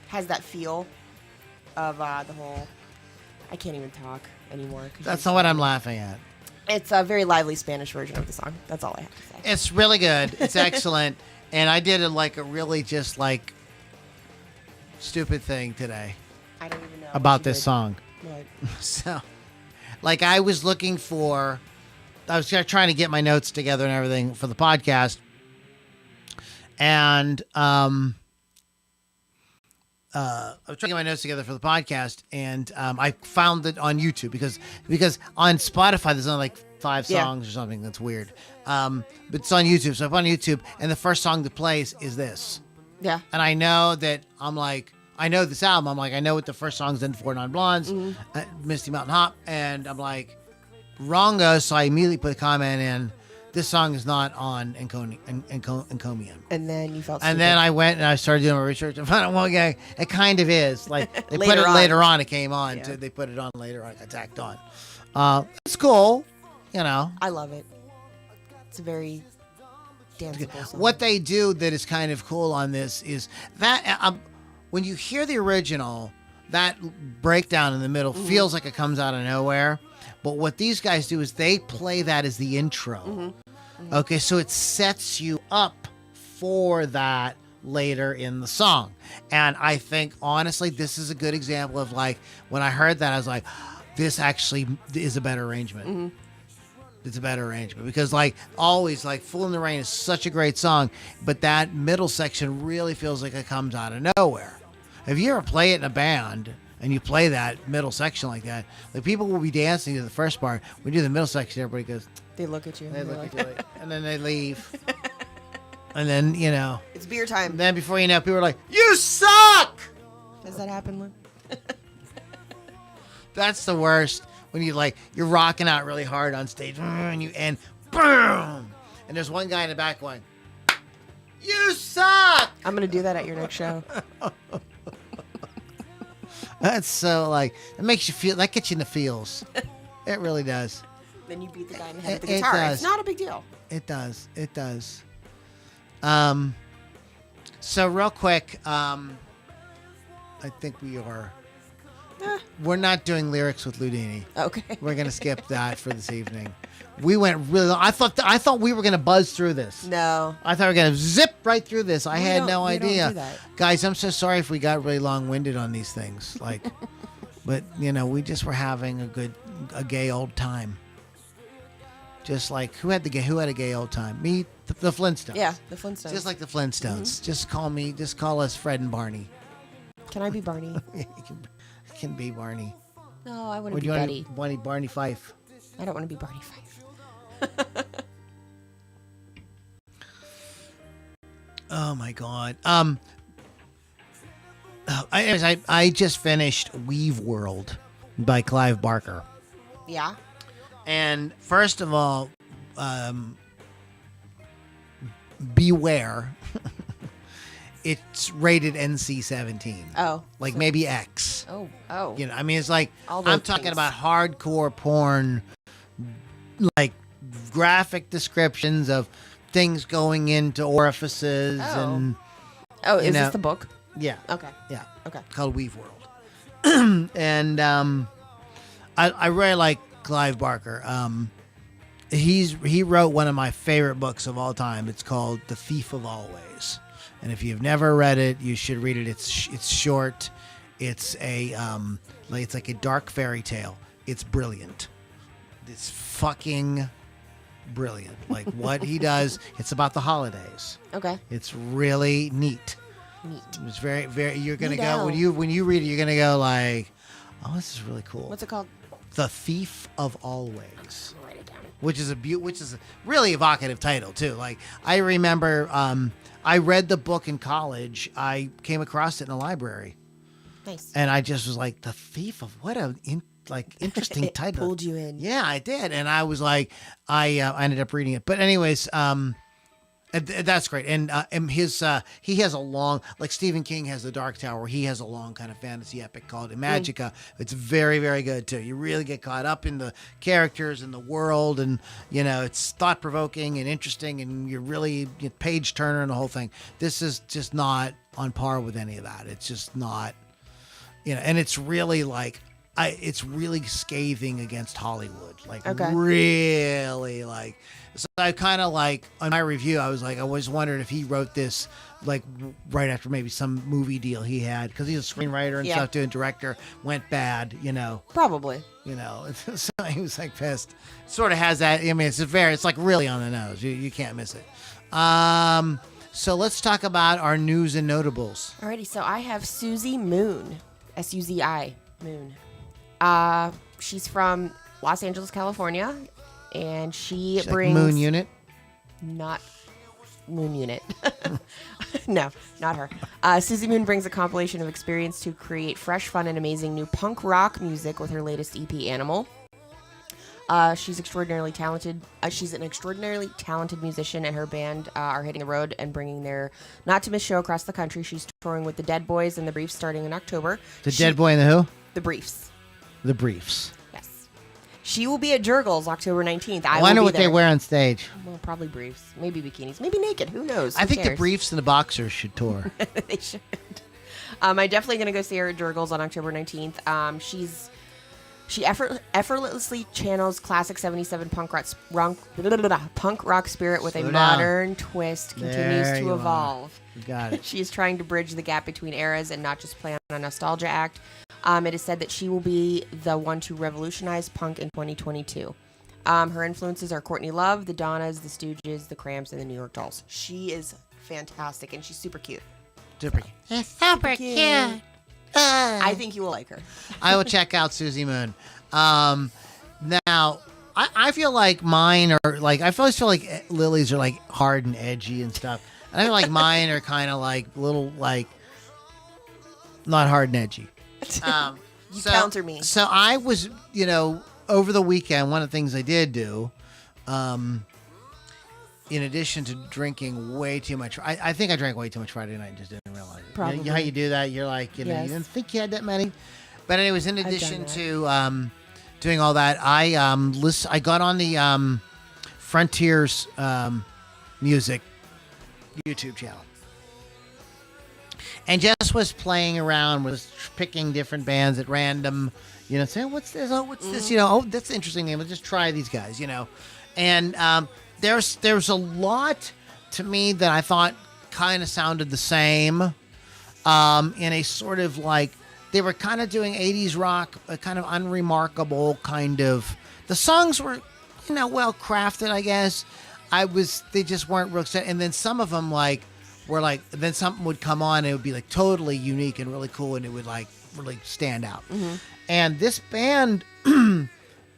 has that feel of the whole... I can't even talk anymore. That's not what I'm laughing at. It's a very lively Spanish version of the song. That's all I have to say. It's really good. It's excellent. And I did a really just like stupid thing today. I don't even know about this song. What? So, like I was looking for, I was trying to get my notes together and everything for the podcast. And I was trying to get my notes together for the podcast, and I found it on YouTube because on Spotify there's only like 5 songs or something. That's weird. But it's on YouTube, so I'm on YouTube, and the first song that plays is this. Yeah. And I know that I know this album. I'm like, I know what the first song's in, Four Non Blondes, Misty Mountain Hop, and I'm like, wrongo. So I immediately put a comment in. This song is not on Encomium. And then you felt. And then I went and I started doing my research and found out, well, yeah, it kind of is. Like they put it later on. It came on. Yeah. They put it on later on. It tacked on. It's cool, I love it. It's a very danceable song. What they do that is kind of cool on this is that when you hear the original, that breakdown in the middle feels like it comes out of nowhere. But what these guys do is they play that as the intro. Okay, so it sets you up for that later in the song. And I think, honestly, this is a good example of like, when I heard that, I was like, this actually is a better arrangement. Mm-hmm. It's a better arrangement because, like, always, like, Fool in the Rain is such a great song, but that middle section really feels like it comes out of nowhere. If you ever play it in a band and you play that middle section like that, like, people will be dancing to the first part. When you do the middle section, everybody goes, They look at you. they look at you, like, and then they leave. And then, you know, It's beer time. then before you know, people are like, you suck! Does that happen, Lou? That's the worst. When you're rocking out really hard on stage and boom, and there's one guy in the back going, "You suck." I'm gonna do that at your next show. That's so like it makes you feel. That gets you in the feels. It really does. Then you beat the guy in the head with the It guitar. does. It's not a big deal. It does. It does. So real quick, I think we are. We're not doing lyrics with Loudini. Okay. We're gonna skip that for this evening. We went really long. I thought we were gonna buzz through this. No. I thought we were gonna zip right through this. I had no we don't idea. do that. Guys, I'm so sorry if we got really long-winded on these things. Like, but you know, we just were having a gay old time. Just like who had a gay old time? Me, the Flintstones. Yeah, the Flintstones. Just like the Flintstones. Just call us Fred and Barney. Can I be Barney? You can be Barney. No, I want Or to do be you Betty. want to be Barney Fife? I don't want to be Barney Fife. Oh my God. I just finished Weave World by Clive Barker. Yeah. And first of all, beware. It's rated NC-17. Oh. Like maybe X. Oh. You know, I mean, it's like, All those I'm talking things. about hardcore porn, like graphic descriptions of things going into orifices Oh. and Oh, is know- this the book? yeah, Okay. yeah, Okay. called Weave World. And I really like Clive Barker. He wrote one of my favorite books of all time. It's called The Thief of Always. And if you've never read it, you should read it. It's short. It's it's like a dark fairy tale. It's brilliant. It's fucking brilliant. Like what he does. It's about the holidays. Okay. It's really neat. Neat. It's very, very. You're gonna Neato. go when you read it. You're gonna go like, oh, this is really cool. What's it called? The Thief of Always. I'll write it down. Which is a really evocative title too. Like I remember, I read the book in college. I came across it in a library, Nice. and I just was like, "The Thief of what a interesting It title." pulled you in. Yeah, I did, and I was like, I ended up reading it. But anyways, that's great. And his he has a long, like Stephen King has The Dark Tower. He has a long kind of fantasy epic called Imagica. It's very, very good too. You really get caught up in the characters and the world, and you know it's thought provoking and interesting, and you're really page turner and the whole thing. This is just not on par with any of that. It's just not, and it's really like. It's really scathing against Hollywood, like Okay. really like. So I kind of like on my review, I was like, I always wondered if he wrote this like right after maybe some movie deal he had because he's a screenwriter and Yeah. stuff too, and director went bad, Probably. So he was like pissed. Sort of has that. I mean, it's like really on the nose. You can't miss it. So let's talk about our news and notables. Alrighty, so I have Suzy Moon. Suzi Moon. She's from Los Angeles, California, and she She's like brings Moon Unit. Not Moon Unit. No, not her. Suzy Moon brings a compilation of experience to create fresh, fun, and amazing new punk rock music with her latest EP, Animal. She's extraordinarily talented. She's an extraordinarily talented musician, and her band are hitting the road and bringing their not-to-miss show across the country. She's touring with the Dead Boys and the Briefs starting in October. Dead Boy and the Who? The Briefs. The Briefs. Yes. She will be at Jurgles October 19th. I wonder what they wear on stage. Well, probably briefs. Maybe bikinis. Maybe naked. Who knows? I Who think the cares? Briefs and the Boxers should tour. They should. I'm definitely going to go see her at Jurgles on October 19th. She's She effortlessly channels classic 77 punk rock spirit with Slow a down. modern twist, continues There to you evolve. You got it. She is trying to bridge the gap between eras and not just play on a nostalgia act. It is said that she will be the one to revolutionize punk in 2022. Her influences are Courtney Love, the Donnas, the Stooges, the Cramps, and the New York Dolls. She is fantastic, and she's super cute. Super. It's super cute. I think you will like her. I will check out Susie Moon. Now, I feel like mine are like, I always feel like Lily's are like hard and edgy and stuff. And I feel like mine are kind of like little, like, not hard and edgy. You counter me. So I was, over the weekend, one of the things I did do, in addition to drinking way too much, I think I drank way too much Friday night and just didn't realize it. Probably. You know how you do that? You're like, you Yes. didn't think you had that many. But anyways, in done addition that. to doing all that, I got on the Frontiers Music YouTube channel. And just was playing around, was picking different bands at random, saying, what's this? Oh, what's this? Oh, that's an interesting name. Let's just try these guys, And there's a lot to me that I thought kind of sounded the same in a sort of like, they were kind of doing 80s rock, a kind of unremarkable kind of, the songs were, well crafted, I guess. They just weren't real exciting. And then some of them then something would come on and it would be like totally unique and really cool and it would like really stand out. Mm-hmm. And this band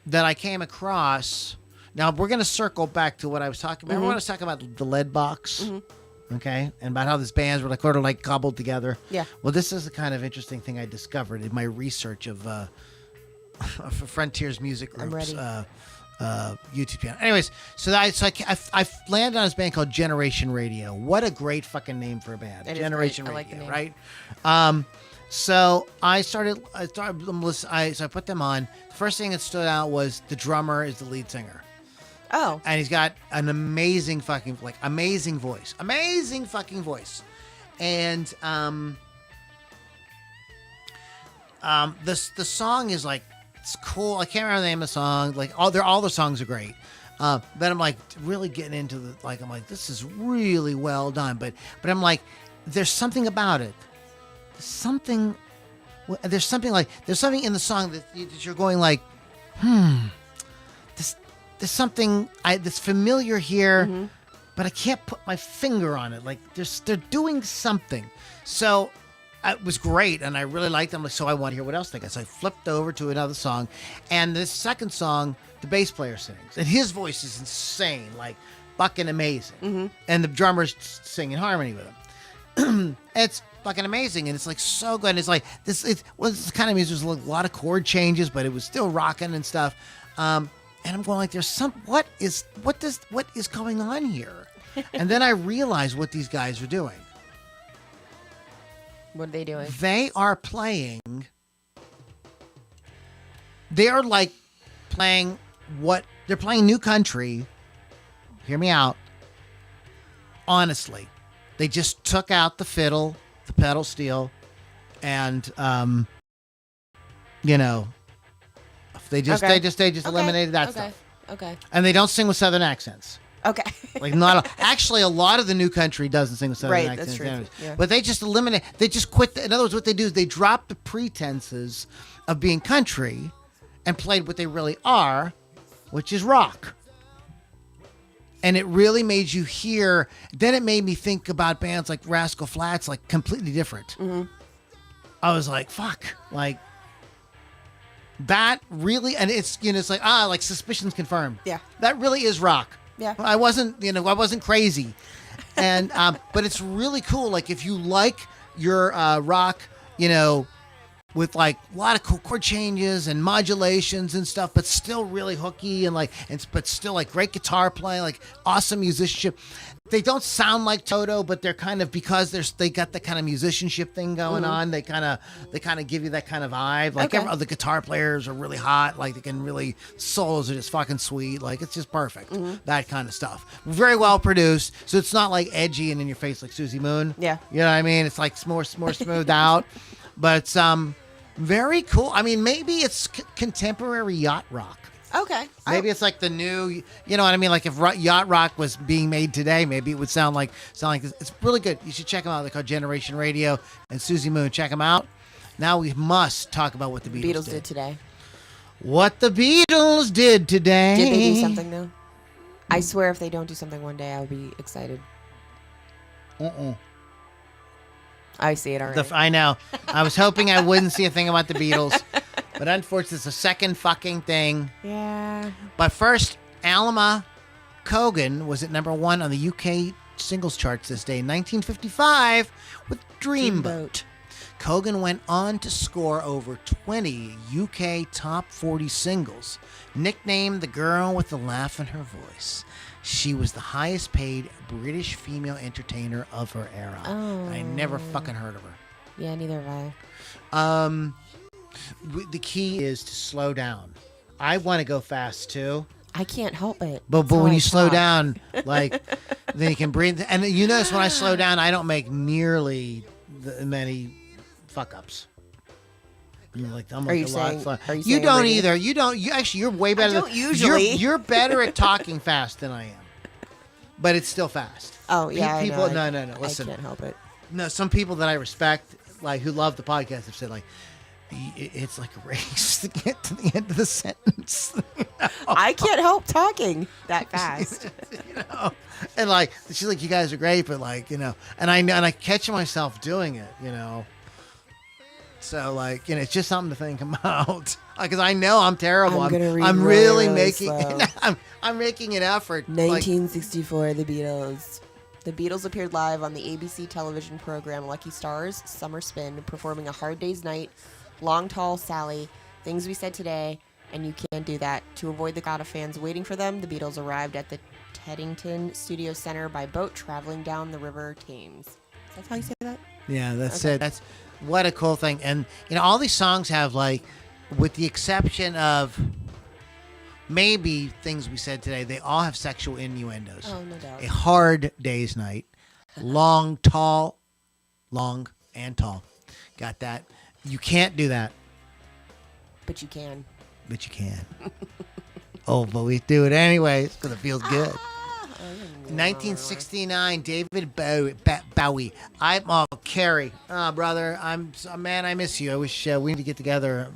that I came across, now we're going to circle back to what I was talking about. Mm-hmm. We're going to talk about the Lead Box. Mm-hmm. Okay. And about how these bands were like sort of like cobbled together. Yeah. Well, this is the kind of interesting thing I discovered in my research of Frontiers Music Group's YouTube channel. Anyways, so I landed on this band called Generation Radio. What a great fucking name for a band. It Generation is great. I like Radio, the name. right? So I started listening. So I put them on. The first thing that stood out was the drummer is the lead singer. Oh. And he's got an amazing fucking voice. Amazing fucking voice. And the song is like, it's cool. I can't remember the name of the song. Like all the songs are great. But I'm like really getting into I'm like, this is really well done. But I'm like, there's something about it. There's something in the song that you're going like, there's something that's familiar here, mm-hmm. but I can't put my finger on it. Like they're doing something. So it was great, and I really liked them. So I want to hear what else they got. So I flipped over to another song, and the second song, the bass player sings, and his voice is insane, like fucking amazing. Mm-hmm. And the drummer's singing harmony with him. It's fucking amazing, and it's like so good. And it's like this kind of music. There's a lot of chord changes, but it was still rocking and stuff. And I'm going like, what is going on here? And then I realized what these guys are doing. What are they doing? They are playing. They are like playing they're playing new country. Hear me out. Honestly, they just took out the fiddle, the pedal steel, and they just eliminated that stuff. Okay. And they don't sing with Southern accents. Okay. Like actually a lot of the new country doesn't sing with Southern accents. That's true. Yeah. But they just quit. In other words, what they do is they drop the pretenses of being country and played what they really are, which is rock. And it really made you hear, then it made me think about bands like Rascal Flatts, like completely different. Mm-hmm. I was like, fuck, like that really, and it's, it's like, like Suspicion's confirmed. Yeah. That really is rock. Yeah. I wasn't crazy. And, but it's really cool. Like if you like your rock, with like a lot of cool chord changes and modulations and stuff, but still really hooky but still like great guitar playing, like awesome musicianship. They don't sound like Toto, but they're kind of, because they got the kind of musicianship thing going on. They kind of give you that kind of vibe. Like the guitar players are really hot. Like they can really, solos are just fucking sweet. Like it's just perfect. Mm-hmm. That kind of stuff. Very well produced. So it's not like edgy and in your face like Susie Moon. Yeah. You know what I mean? It's like more smoothed out. But Very cool. I mean, maybe it's contemporary yacht rock. Okay. Maybe it's like the new, you know what I mean? Like if yacht rock was being made today, maybe it would sound like this. It's really good. You should check them out. They're called Generation Radio and Susie Moon. Check them out. Now we must talk about what the Beatles did today. What the Beatles did today. Did they do something though? I swear if they don't do something one day, I'll be excited. I see it already. I know. I was hoping I wouldn't see a thing about the Beatles. But unfortunately, it's the second fucking thing. Yeah. But first, Alma Cogan was at number 1 on the UK singles charts this day in 1955 with Dreamboat. Cogan went on to score over 20 UK top 40 singles. Nicknamed the girl with the laugh in her voice, she was the highest paid British female entertainer of her era. Oh. I never fucking heard of her. Yeah, neither have I. The key is to slow down. I want to go fast too. I can't help it. But That's how when I you slow talk. down, like, then you can breathe. And you notice when I slow down, I don't make nearly many fuck ups. I'm like Are you a lot saying- slow. are you You saying don't really? either. You don't. You actually, you're way better. don't usually. You're better at talking fast than I am. But it's still fast. Oh, yeah, People. I know. No. Listen. I can't help it. No, some people that I respect, like who love the podcast, have said like, it's like a race to get to the end of the sentence. I can't help talking that fast. And like she's like, you guys are great, but like, and I catch myself doing it, So like, it's just something to think about because I know I'm terrible. I'm gonna read I'm really, really really making slow. I'm making an effort. 1964, The Beatles. The Beatles appeared live on the ABC television program Lucky Stars, Summer Spin, performing A Hard Day's Night, Long Tall Sally, Things We Said Today, and You Can't Do That. To avoid the crowd of fans waiting for them, the Beatles arrived at the Teddington Studio Center by boat traveling down the River Thames. That's how you say that? Yeah, that's Okay. it. That's what a cool thing. And all these songs have like, with the exception of maybe Things We Said Today, they all have sexual innuendos. Oh, no doubt. A Hard Day's Night, long and tall. Got that? You can't do that, But you can. but you can. Oh, but we do it anyways because it feels good. 1969, David Bowie. Carrie. Oh, brother, man, I miss you. I wish we need to get together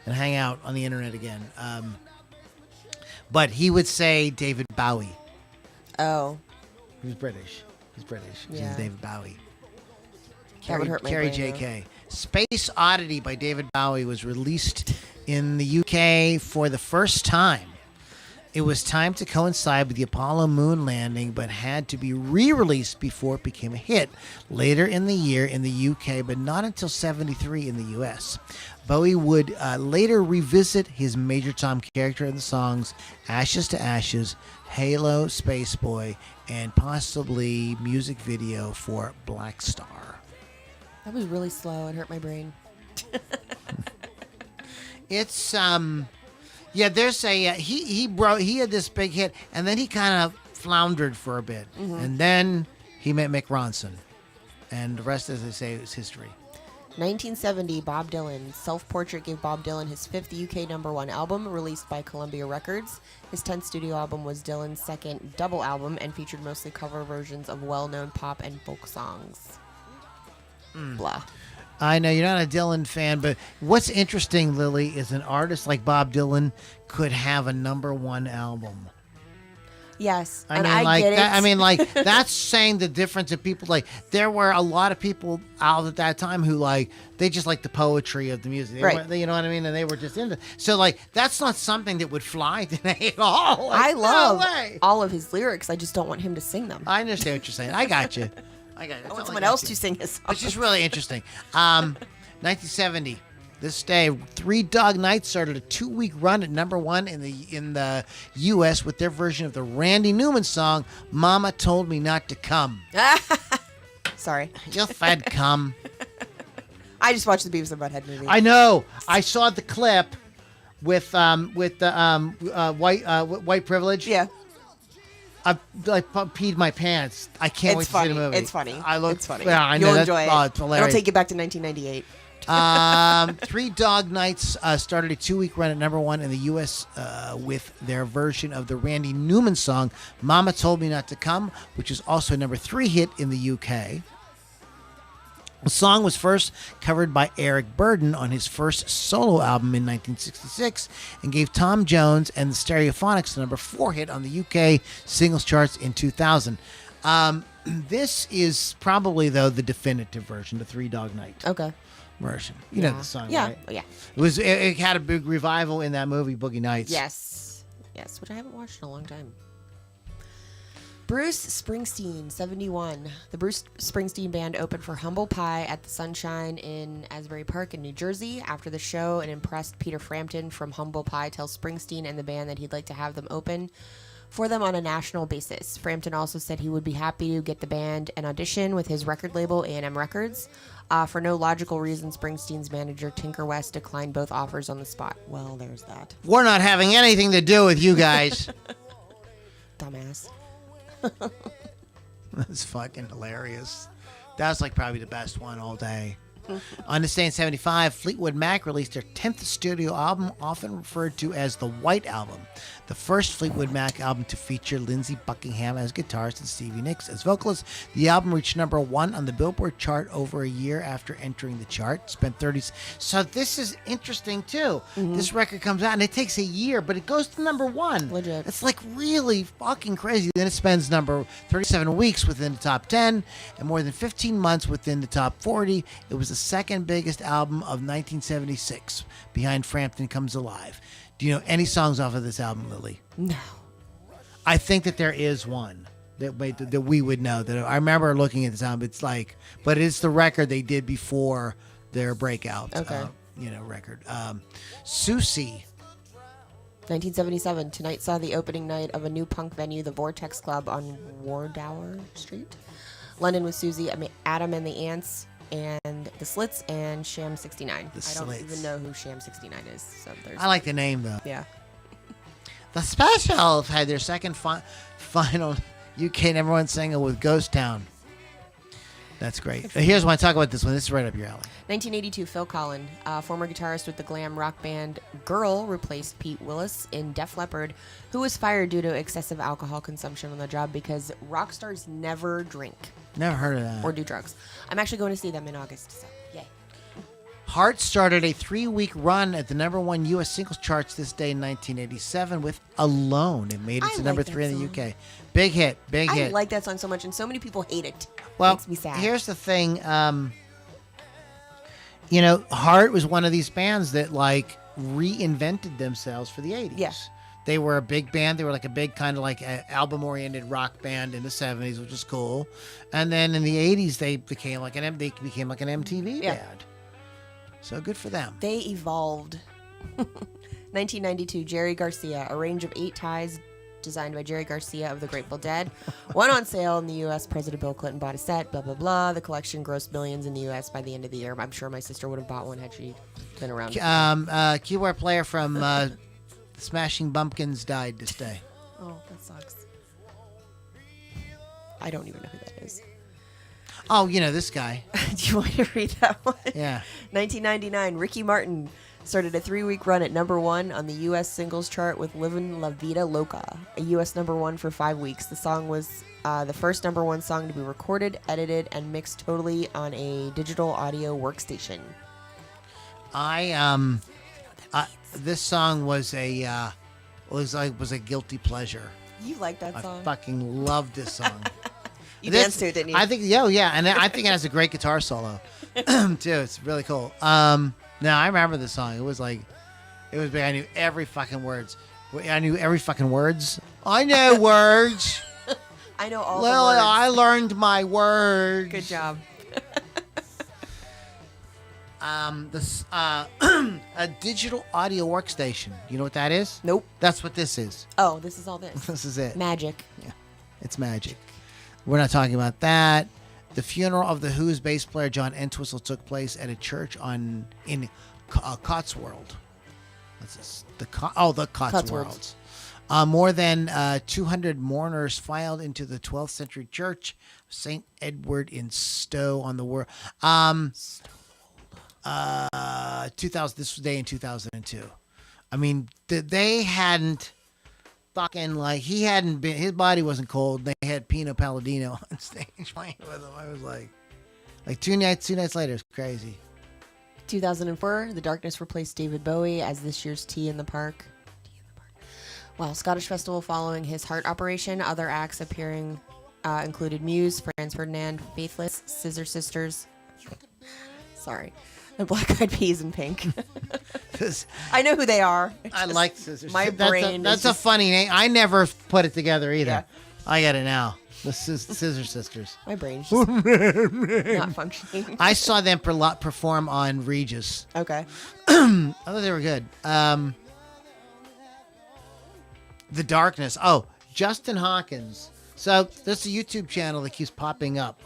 and hang out on the internet again. But he would say David Bowie. Oh. He's British. He's Yeah. David Bowie. That would hurt my Carrie brain, J.K. Space Oddity by David Bowie was released in the UK for the first time. It was timed to coincide with the Apollo moon landing, but had to be re-released before it became a hit later in the year in the UK, but not until 1973 in the US. Bowie would later revisit his Major Tom character in the songs Ashes to Ashes, Halo, Space Boy, and possibly music video for Black Star. That was really slow. It hurt my brain. It's yeah. There's a he had this big hit, and then he kind of floundered for a bit, and then he met Mick Ronson, and the rest, as I say, is history. 1970, Bob Dylan. Self-Portrait gave Bob Dylan his 5th UK #1 album, released by Columbia Records. His 10th studio album was Dylan's second double album and featured mostly cover versions of well-known pop and folk songs. Blah. I know you're not a Dylan fan, but what's interesting, Lily, is an artist like Bob Dylan could have a #1 album. Yes, I and mean, I like get it. that, I mean, like that's saying the difference of people. Like there were a lot of people out at that time who they just like the poetry of the music, Right. You know what I mean? And they were just into. So that's not something that would fly today at all. I No love way. all of his lyrics. I just don't want him to sing them. I understand what you're saying. I got you. I got you. I want someone else to sing his songs. It's just really interesting. 1970. This day, Three Dog Night started a 2-week run at #1 in the U.S. with their version of the Randy Newman song "Mama Told Me Not to Come." Sorry. You fed cum. I just watched the Beavis and Butthead movie. I know. I saw the clip with the white privilege. Yeah. I peed my pants. I can't wait It's to see funny. the movie. It's funny. It's funny. It's funny. Yeah, I know. You'll enjoy it. Oh, it's hilarious. It'll take you back to 1998. Three Dog Nights started a 2-week run at number one in the U.S. With their version of the Randy Newman song "Mama Told Me Not to Come," which is also a number 3 hit in the UK. The song was first covered by Eric Burdon on his first solo album in 1966 and gave Tom Jones and the Stereophonics a number 4 hit on the UK singles charts in 2000. This is probably, though, the definitive version, the Three Dog Night version. You know the song, right? Yeah. It had a big revival in that movie, Boogie Nights. Yes, which I haven't watched in a long time. Bruce Springsteen, 71. The Bruce Springsteen Band opened for Humble Pie at the Sunshine in Asbury Park in New Jersey. After the show, an impressed Peter Frampton from Humble Pie tells Springsteen and the band that he'd like to have them open for them on a national basis. Frampton also said he would be happy to get the band an audition with his record label, A&M Records. For no logical reason, Springsteen's manager, Tinker West, declined both offers on the spot. Well, there's that. We're not having anything to do with you guys. Dumbass. That's fucking hilarious. That's like probably the best one all day. On this day in 75, Fleetwood Mac released their 10th studio album, often referred to as the White Album. The first Fleetwood Mac album to feature Lindsey Buckingham as guitarist and Stevie Nicks as vocalist. The album reached number 1 on the Billboard chart over a year after entering the chart. Spent 30. So this is interesting too. This record comes out and it takes a year, but it goes to number 1. Legit. It's like really fucking crazy. Then it spends number 37 weeks within the top 10 and more than 15 months within the top 40. It was the second biggest album of 1976, behind Frampton Comes Alive. Do you know any songs off of this album, Lily? No. I think that there is one that we would know. That I remember looking at this album. It's like, but it's the record they did before their breakout. Record. Susie. 1977. Tonight saw the opening night of a new punk venue, the Vortex Club on Wardour Street. London with Susie, Adam and the Ants, and the Slits, and Sham 69. I don't even know who Sham 69 is. So I like the name though. Yeah. The Specials had their second final UK number 1 single with Ghost Town. That's great. Here's when I talk about this one. This is right up your alley. 1982, Phil Collen, former guitarist with the glam rock band Girl, replaced Pete Willis in Def Leppard, who was fired due to excessive alcohol consumption on the job because rock stars never drink. Never heard of that. Or do drugs. I'm actually going to see them in August, so yay. Heart started a 3-week run at the number 1 U.S. singles charts this day in 1987 with Alone. It made it to number 3 in the UK. Big hit. I like that song so much, and so many people hate it. Well, makes me sad. Here's the thing. Heart was one of these bands that like reinvented themselves for the 80s. Yeah. They were a big band. They were like a big kind of like album-oriented rock band in the 70s, which was cool. And then in the 80s, they became like an MTV band. So good for them. They evolved. 1992, Jerry Garcia, a range of 8 ties designed by Jerry Garcia of the Grateful Dead. One on sale in the U.S. President Bill Clinton bought a set, blah, blah, blah. The collection grossed millions in the U.S. by the end of the year. I'm sure my sister would have bought one had she been around. Keyboard player from Smashing Pumpkins died this day. Oh, that sucks. I don't even know who that is. Oh, this guy. Do you want me to read that one? Yeah. 1999, Ricky Martin started a 3-week run at number 1 on the U.S. singles chart with Livin' La Vida Loca, a U.S. number 1 for 5 weeks. The song was the first number 1 song to be recorded, edited, and mixed totally on a digital audio workstation. This song was a guilty pleasure. You like that song? I fucking loved this song. You danced to it, didn't you? I think, yeah, and I think it has a great guitar solo too. It's really cool. No, I remember this song. It was big. I knew every fucking words. I know words. I know all the words. I learned my words. Good job. A digital audio workstation. You know what that is? Nope. That's what this is. Oh, this is all this. This is it. Magic. Yeah, it's magic. We're not talking about that. The funeral of the Who's bass player John Entwistle took place at a church in Cotswold. What's this? The Cotswolds. More than 200 mourners filed into the 12th century church of St. Edward in Stowe on the 2000. This was day in 2002. I mean, they hadn't fucking like he hadn't been. His body wasn't cold. They had Pino Palladino on stage playing with him. I was like two nights later. It's crazy. 2004, The Darkness replaced David Bowie as this year's Tea in the Park. Wow, Scottish festival following his heart operation. Other acts appearing included Muse, Franz Ferdinand, Faithless, Scissor Sisters. Sorry. The Black Eyed Peas and Pink. I know who they are. I like Scissor Sisters. My brain. That's a funny name. I never put it together either. Yeah. I got it now. The Scissor Sisters. My brain's just not functioning. I saw them perform on Regis. Okay. I thought they were good. The Darkness. Oh, Justin Hawkins. So there's a YouTube channel that keeps popping up.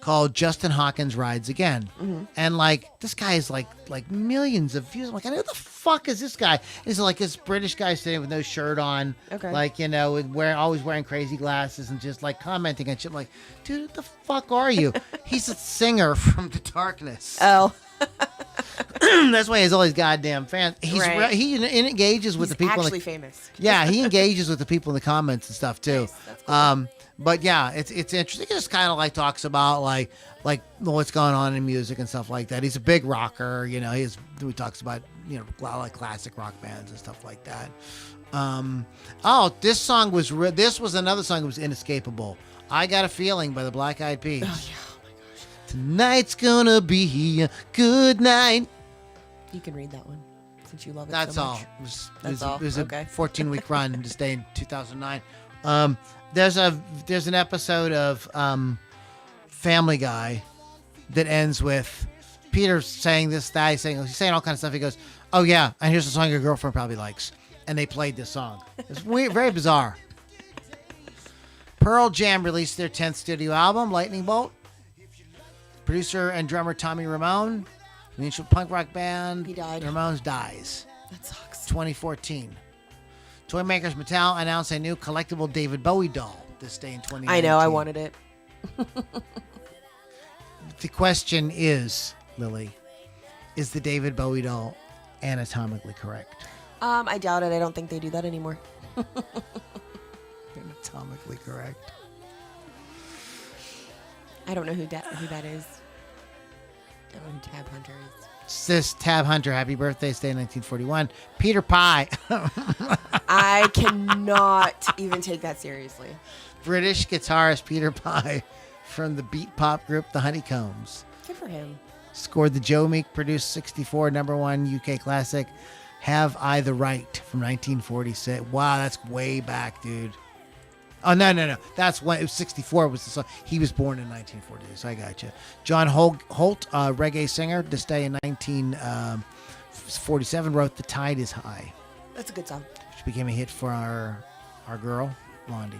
Called Justin Hawkins Rides Again. Mm-hmm. And like this guy is like millions of views. I'm like, I know who the fuck is this guy? He's like this British guy sitting with no shirt on. Okay. Like, you know, always wearing crazy glasses and just like commenting and shit. I'm like, dude, what the fuck are you? He's a singer from The Darkness. Oh. That's why he's all these goddamn fans. He engages with the people. He's actually famous. Yeah, he engages with the people in the comments and stuff too. Nice. That's cool. But yeah, it's interesting. He just kind of like talks about like what's going on in music and stuff like that. He's a big rocker, you know. He talks about, you know, a lot of like classic rock bands and stuff like that. This song was this was another song that was inescapable. I Got a Feeling by the Black Eyed Peas. Oh yeah, oh my gosh. Tonight's gonna be a good night. You can read that one since you love it. That's so all. Much. It was okay. a 14-week run to stay in 2009. There's an episode of Family Guy that ends with Peter saying this, that, he's saying all kinds of stuff. He goes, "Oh yeah, and here's a song your girlfriend probably likes," and they played this song. It's weird, very bizarre. Pearl Jam released their 10th studio album, Lightning Bolt. Producer and drummer Tommy Ramone, the ancient punk rock band, he died. Ramones dies. That sucks. 2014. Toy makers Mattel announced a new collectible David Bowie doll this day in 2019. I know, I wanted it. The question is, Lily, is the David Bowie doll anatomically correct? I doubt it. I don't think they do that anymore. Anatomically correct. I don't know who that is. I don't know who Tab Hunter is. This Tab Hunter, happy birthday, stay in 1941. Peter Pie. I cannot even take that seriously. British guitarist Peter Pie from the beat pop group The Honeycombs. Good for him. Scored the Joe Meek produced 64 #1 UK classic Have I the Right from 1946. Wow, that's way back, dude. Oh, no. That's when it was 64 was the song. He was born in 1940, so I got you. John Holt, reggae singer, this day in 1947, wrote The Tide is High. That's a good song. Which became a hit for our girl, Blondie.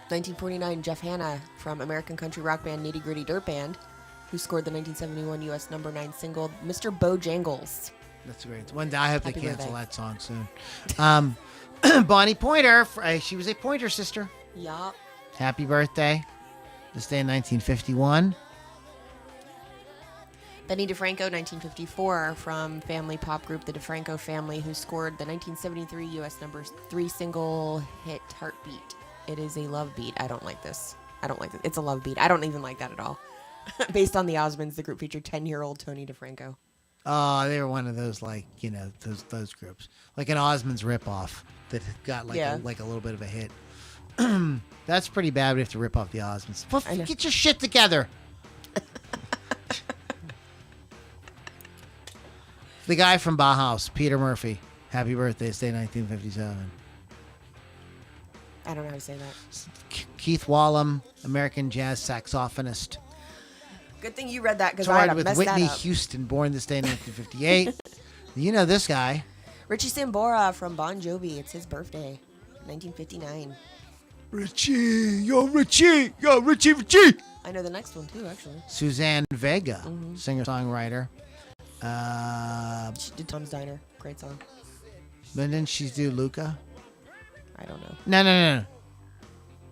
1949, Jeff Hanna from American country rock band Nitty Gritty Dirt Band, who scored the 1971 U.S. #9 single, Mr. Bojangles. That's great. One day I hope they cancel that song soon. Bonnie Pointer, she was a Pointer sister. Yup. Happy birthday. This day in 1951. Benny DeFranco, 1954, from family pop group The DeFranco Family, who scored the 1973 U.S. #3 single hit Heartbeat. It is a love beat. I don't like this. It's a love beat. I don't even like that at all. Based on the Osmonds, the group featured 10-year-old Tony DeFranco. Oh, they were one of those, like, you know, those groups. Like an Osmonds ripoff that got like a little bit of a hit. That's pretty bad. We have to rip off the Osmonds. Well, get your shit together. The guy from Bauhaus, Peter Murphy. Happy birthday, stay 1957. I don't know how to say that. Keith Wallum, American jazz saxophonist. Good thing you read that because I had with messed Whitney that up. Houston, born this day in 1958. You know this guy. Richie Sambora from Bon Jovi. It's his birthday, 1959. Richie. Richie. I know the next one too, actually. Suzanne Vega, singer-songwriter. She did Tom's Diner. Great song. But didn't she do Luca? I don't know. No.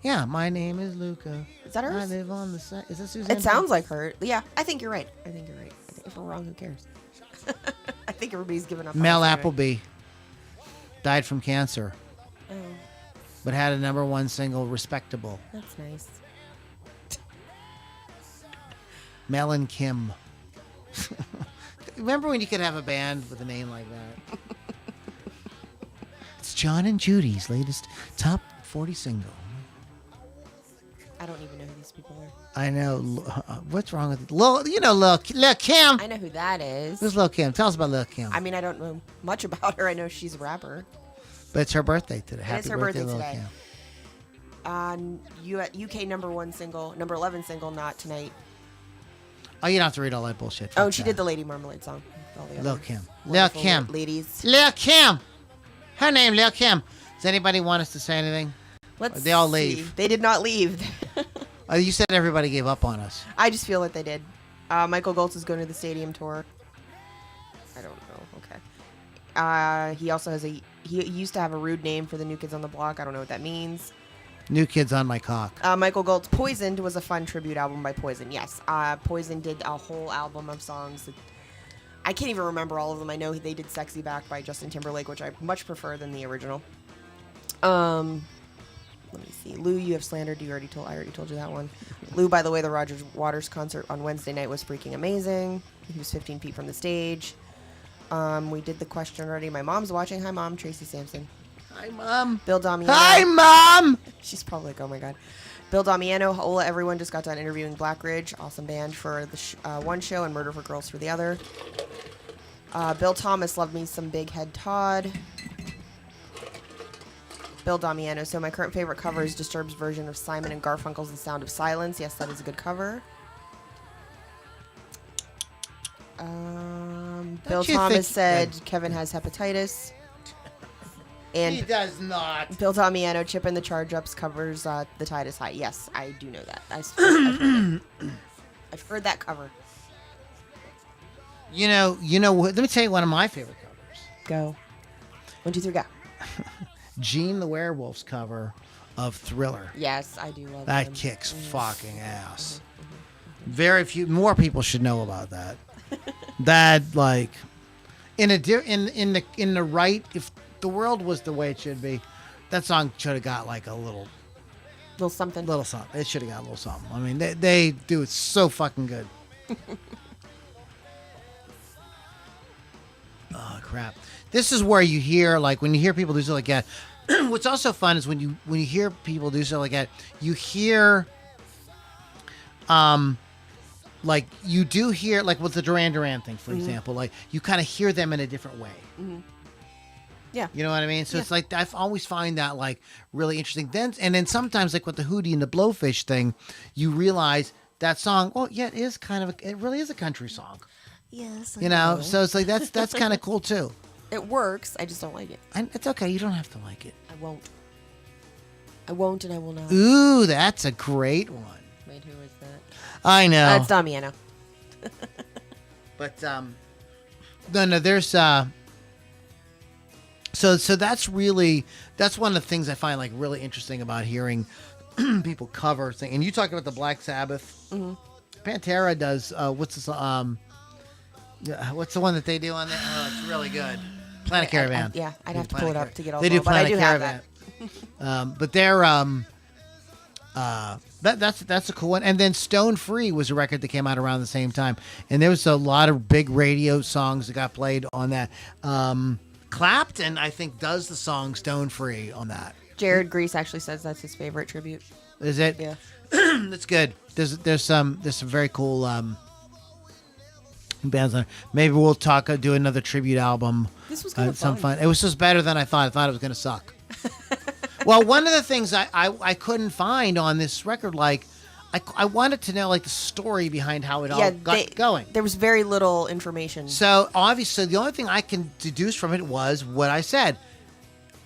Yeah, my name is Luca. Is that hers? I live on the side. Is that Suzanne? It sounds like her. Yeah, I think you're right. I think if we're wrong, who cares? I think everybody's given up. Mel on us Appleby died from cancer, anyway. but had a #1 single, "Respectable." That's nice. Mel and Kim. Remember when you could have a band with a name like that? It's John and Judy's latest top 40 single. I don't even know who these people are. I know. What's wrong with it? Lil Kim. I know who that is. Who's Lil Kim? Tell us about Lil Kim. I mean, I don't know much about her. I know she's a rapper. But it's her birthday today. Happy her birthday, birthday Lil today. Kim. UK #1 single, #11 single, Not Tonight. Oh, you don't have to read all that bullshit. Oh, and she did the Lady Marmalade song. All the Lil other Kim. Lil wonderful Kim. Ladies. Lil Kim. Her name, Lil Kim. Does anybody want us to say anything? They all leave. See. They did not leave. You said everybody gave up on us. I just feel like they did. Michael Goltz is going to the stadium tour. I don't know. Okay. He also has he used to have a rude name for the New Kids on the Block. I don't know what that means. New Kids on My Cock. Michael Goltz, Poisoned was a fun tribute album by Poison. Yes. Poison did a whole album of songs. I can't even remember all of them. I know they did Sexy Back by Justin Timberlake, which I much prefer than the original. Let me see. Lou, You Have Slandered. I already told you that one. Lou, by the way, the Roger Waters concert on Wednesday night was freaking amazing. He was 15 feet from the stage. We did the question already. My mom's watching. Hi, Mom. Tracy Sampson. Hi, Mom. Bill Damiano. Hi, Mom. She's probably like, oh my God. Bill Damiano, Hola Everyone just got done interviewing Black Ridge. Awesome band for the one show and Murder for Girls for the other. Bill Thomas, Love Me Some Big Head Todd. Bill Damiano. So my current favorite cover is Disturbed's version of Simon and Garfunkel's The Sound of Silence. Yes, that is a good cover. Bill Thomas said Kevin has hepatitis. And He does not. Bill Damiano, Chip and the Charge Ups covers The Tide is High. Yes, I do know that. I've heard that cover. You know what? Let me tell you one of my favorite covers. Go. 1, 2, 3, go. Gene the Werewolf's cover of Thriller. Yes, I do love That them. kicks fucking ass. Very few more people should know about that. That like in the right, if the world was the way it should be, that song should have got like a little something. It should have got a little something. I mean, they do it so fucking good. Oh crap! This is where you hear like when you hear people do stuff like that. What's also fun is when you hear people do stuff like that, you hear, like you do hear like with the Duran Duran thing, for example, like you kind of hear them in a different way. Mm-hmm. Yeah. You know what I mean? So it's like I've always find that like really interesting. Then sometimes like with the Hootie and the Blowfish thing, you realize that song. Well, yeah, it really is a country song. Yes. You know, so it's like that's kind of cool too. It works. I just don't like it. And it's okay. You don't have to like it. I won't, and I will not. Ooh, that's a great one. Wait, who is that? I know. It's Damiano. But no, there's so that's one of the things I find like really interesting about hearing people cover things. And you talk about the Black Sabbath. Mm-hmm. Pantera does what's the one that they do on there? Oh, it's really good. Planet Caravan. I'd have to pull it up to get all they do but I Planet do Caravan. have that. But they're that's a cool one. And then Stone Free was a record that came out around the same time, and there was a lot of big radio songs that got played on that. Clapton, I think, does the song Stone Free on that. Jared Grease actually says that's his favorite tribute. Is it? Yeah. That's good. There's some very cool bands on it. Maybe we'll do another tribute album. This was kind of fun. It was just better than I thought. I thought it was going to suck. Well, one of the things I couldn't find on this record, like, I wanted to know, like, the story behind how it all got going. There was very little information. So, obviously, the only thing I can deduce from it was what I said.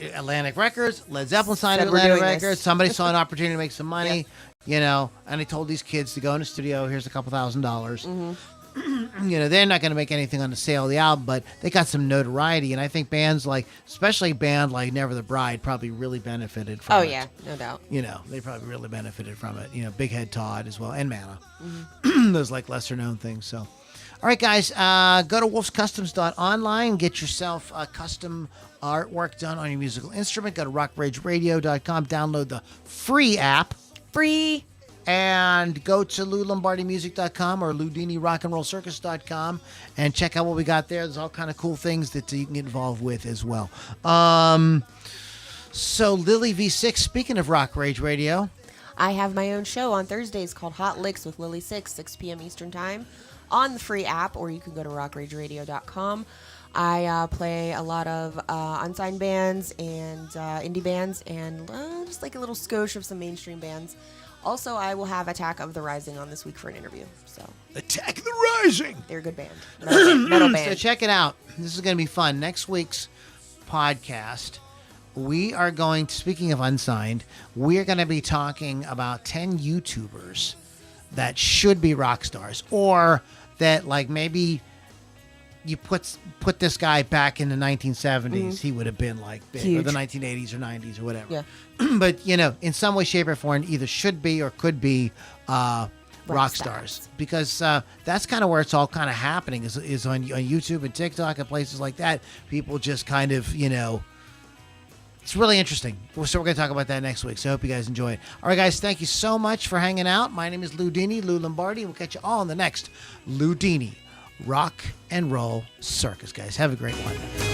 Atlantic Records, Led Zeppelin signed Atlantic Records. Somebody saw an opportunity to make some money, and they told these kids to go in the studio. Here's a couple $1,000. Mm-hmm. they're not going to make anything on the sale of the album, but they got some notoriety, and I think bands like, especially a band like Never the Bride, probably really benefited from it. Oh yeah, no doubt. They probably really benefited from it. Big Head Todd as well, and Mana. Mm-hmm. Those like lesser known things. So, all right, guys, go to wolfscustoms.online, get yourself custom artwork done on your musical instrument. Go to rockrageradio.com, download the free app. Free. And go to LouLombardiMusic.com or LoudiniRockAndRollCircus.com and check out what we got there. There's all kind of cool things that you can get involved with as well. So Lily V6, speaking of Rock Rage Radio, I have my own show on Thursdays called Hot Licks with Lily 6 p.m. Eastern Time on the free app, or you can go to rockrageradio.com. I play a lot of unsigned bands and indie bands and just like a little skosh of some mainstream bands. Also, I will have Attack of the Rising on this week for an interview. So Attack of the Rising. They're a good band. Metal band. So check it out. This is going to be fun. Next week's podcast, we are going to, speaking of unsigned, we're going to be talking about 10 YouTubers that should be rock stars, or that like maybe you put this guy back in the 1970s, he would have been like big, huge. or the 1980s or 90s or whatever. Yeah. But in some way, shape, or form, either should be or could be rock stars, because that's kind of where it's all kind of happening is on YouTube and TikTok and places like that. People just kind of it's really interesting. So we're going to talk about that next week. So I hope you guys enjoy it. All right, guys, thank you so much for hanging out. My name is Loudini, Lou Lombardi. We'll catch you all in the next Loudini Rock and Roll Circus, guys. Have a great one.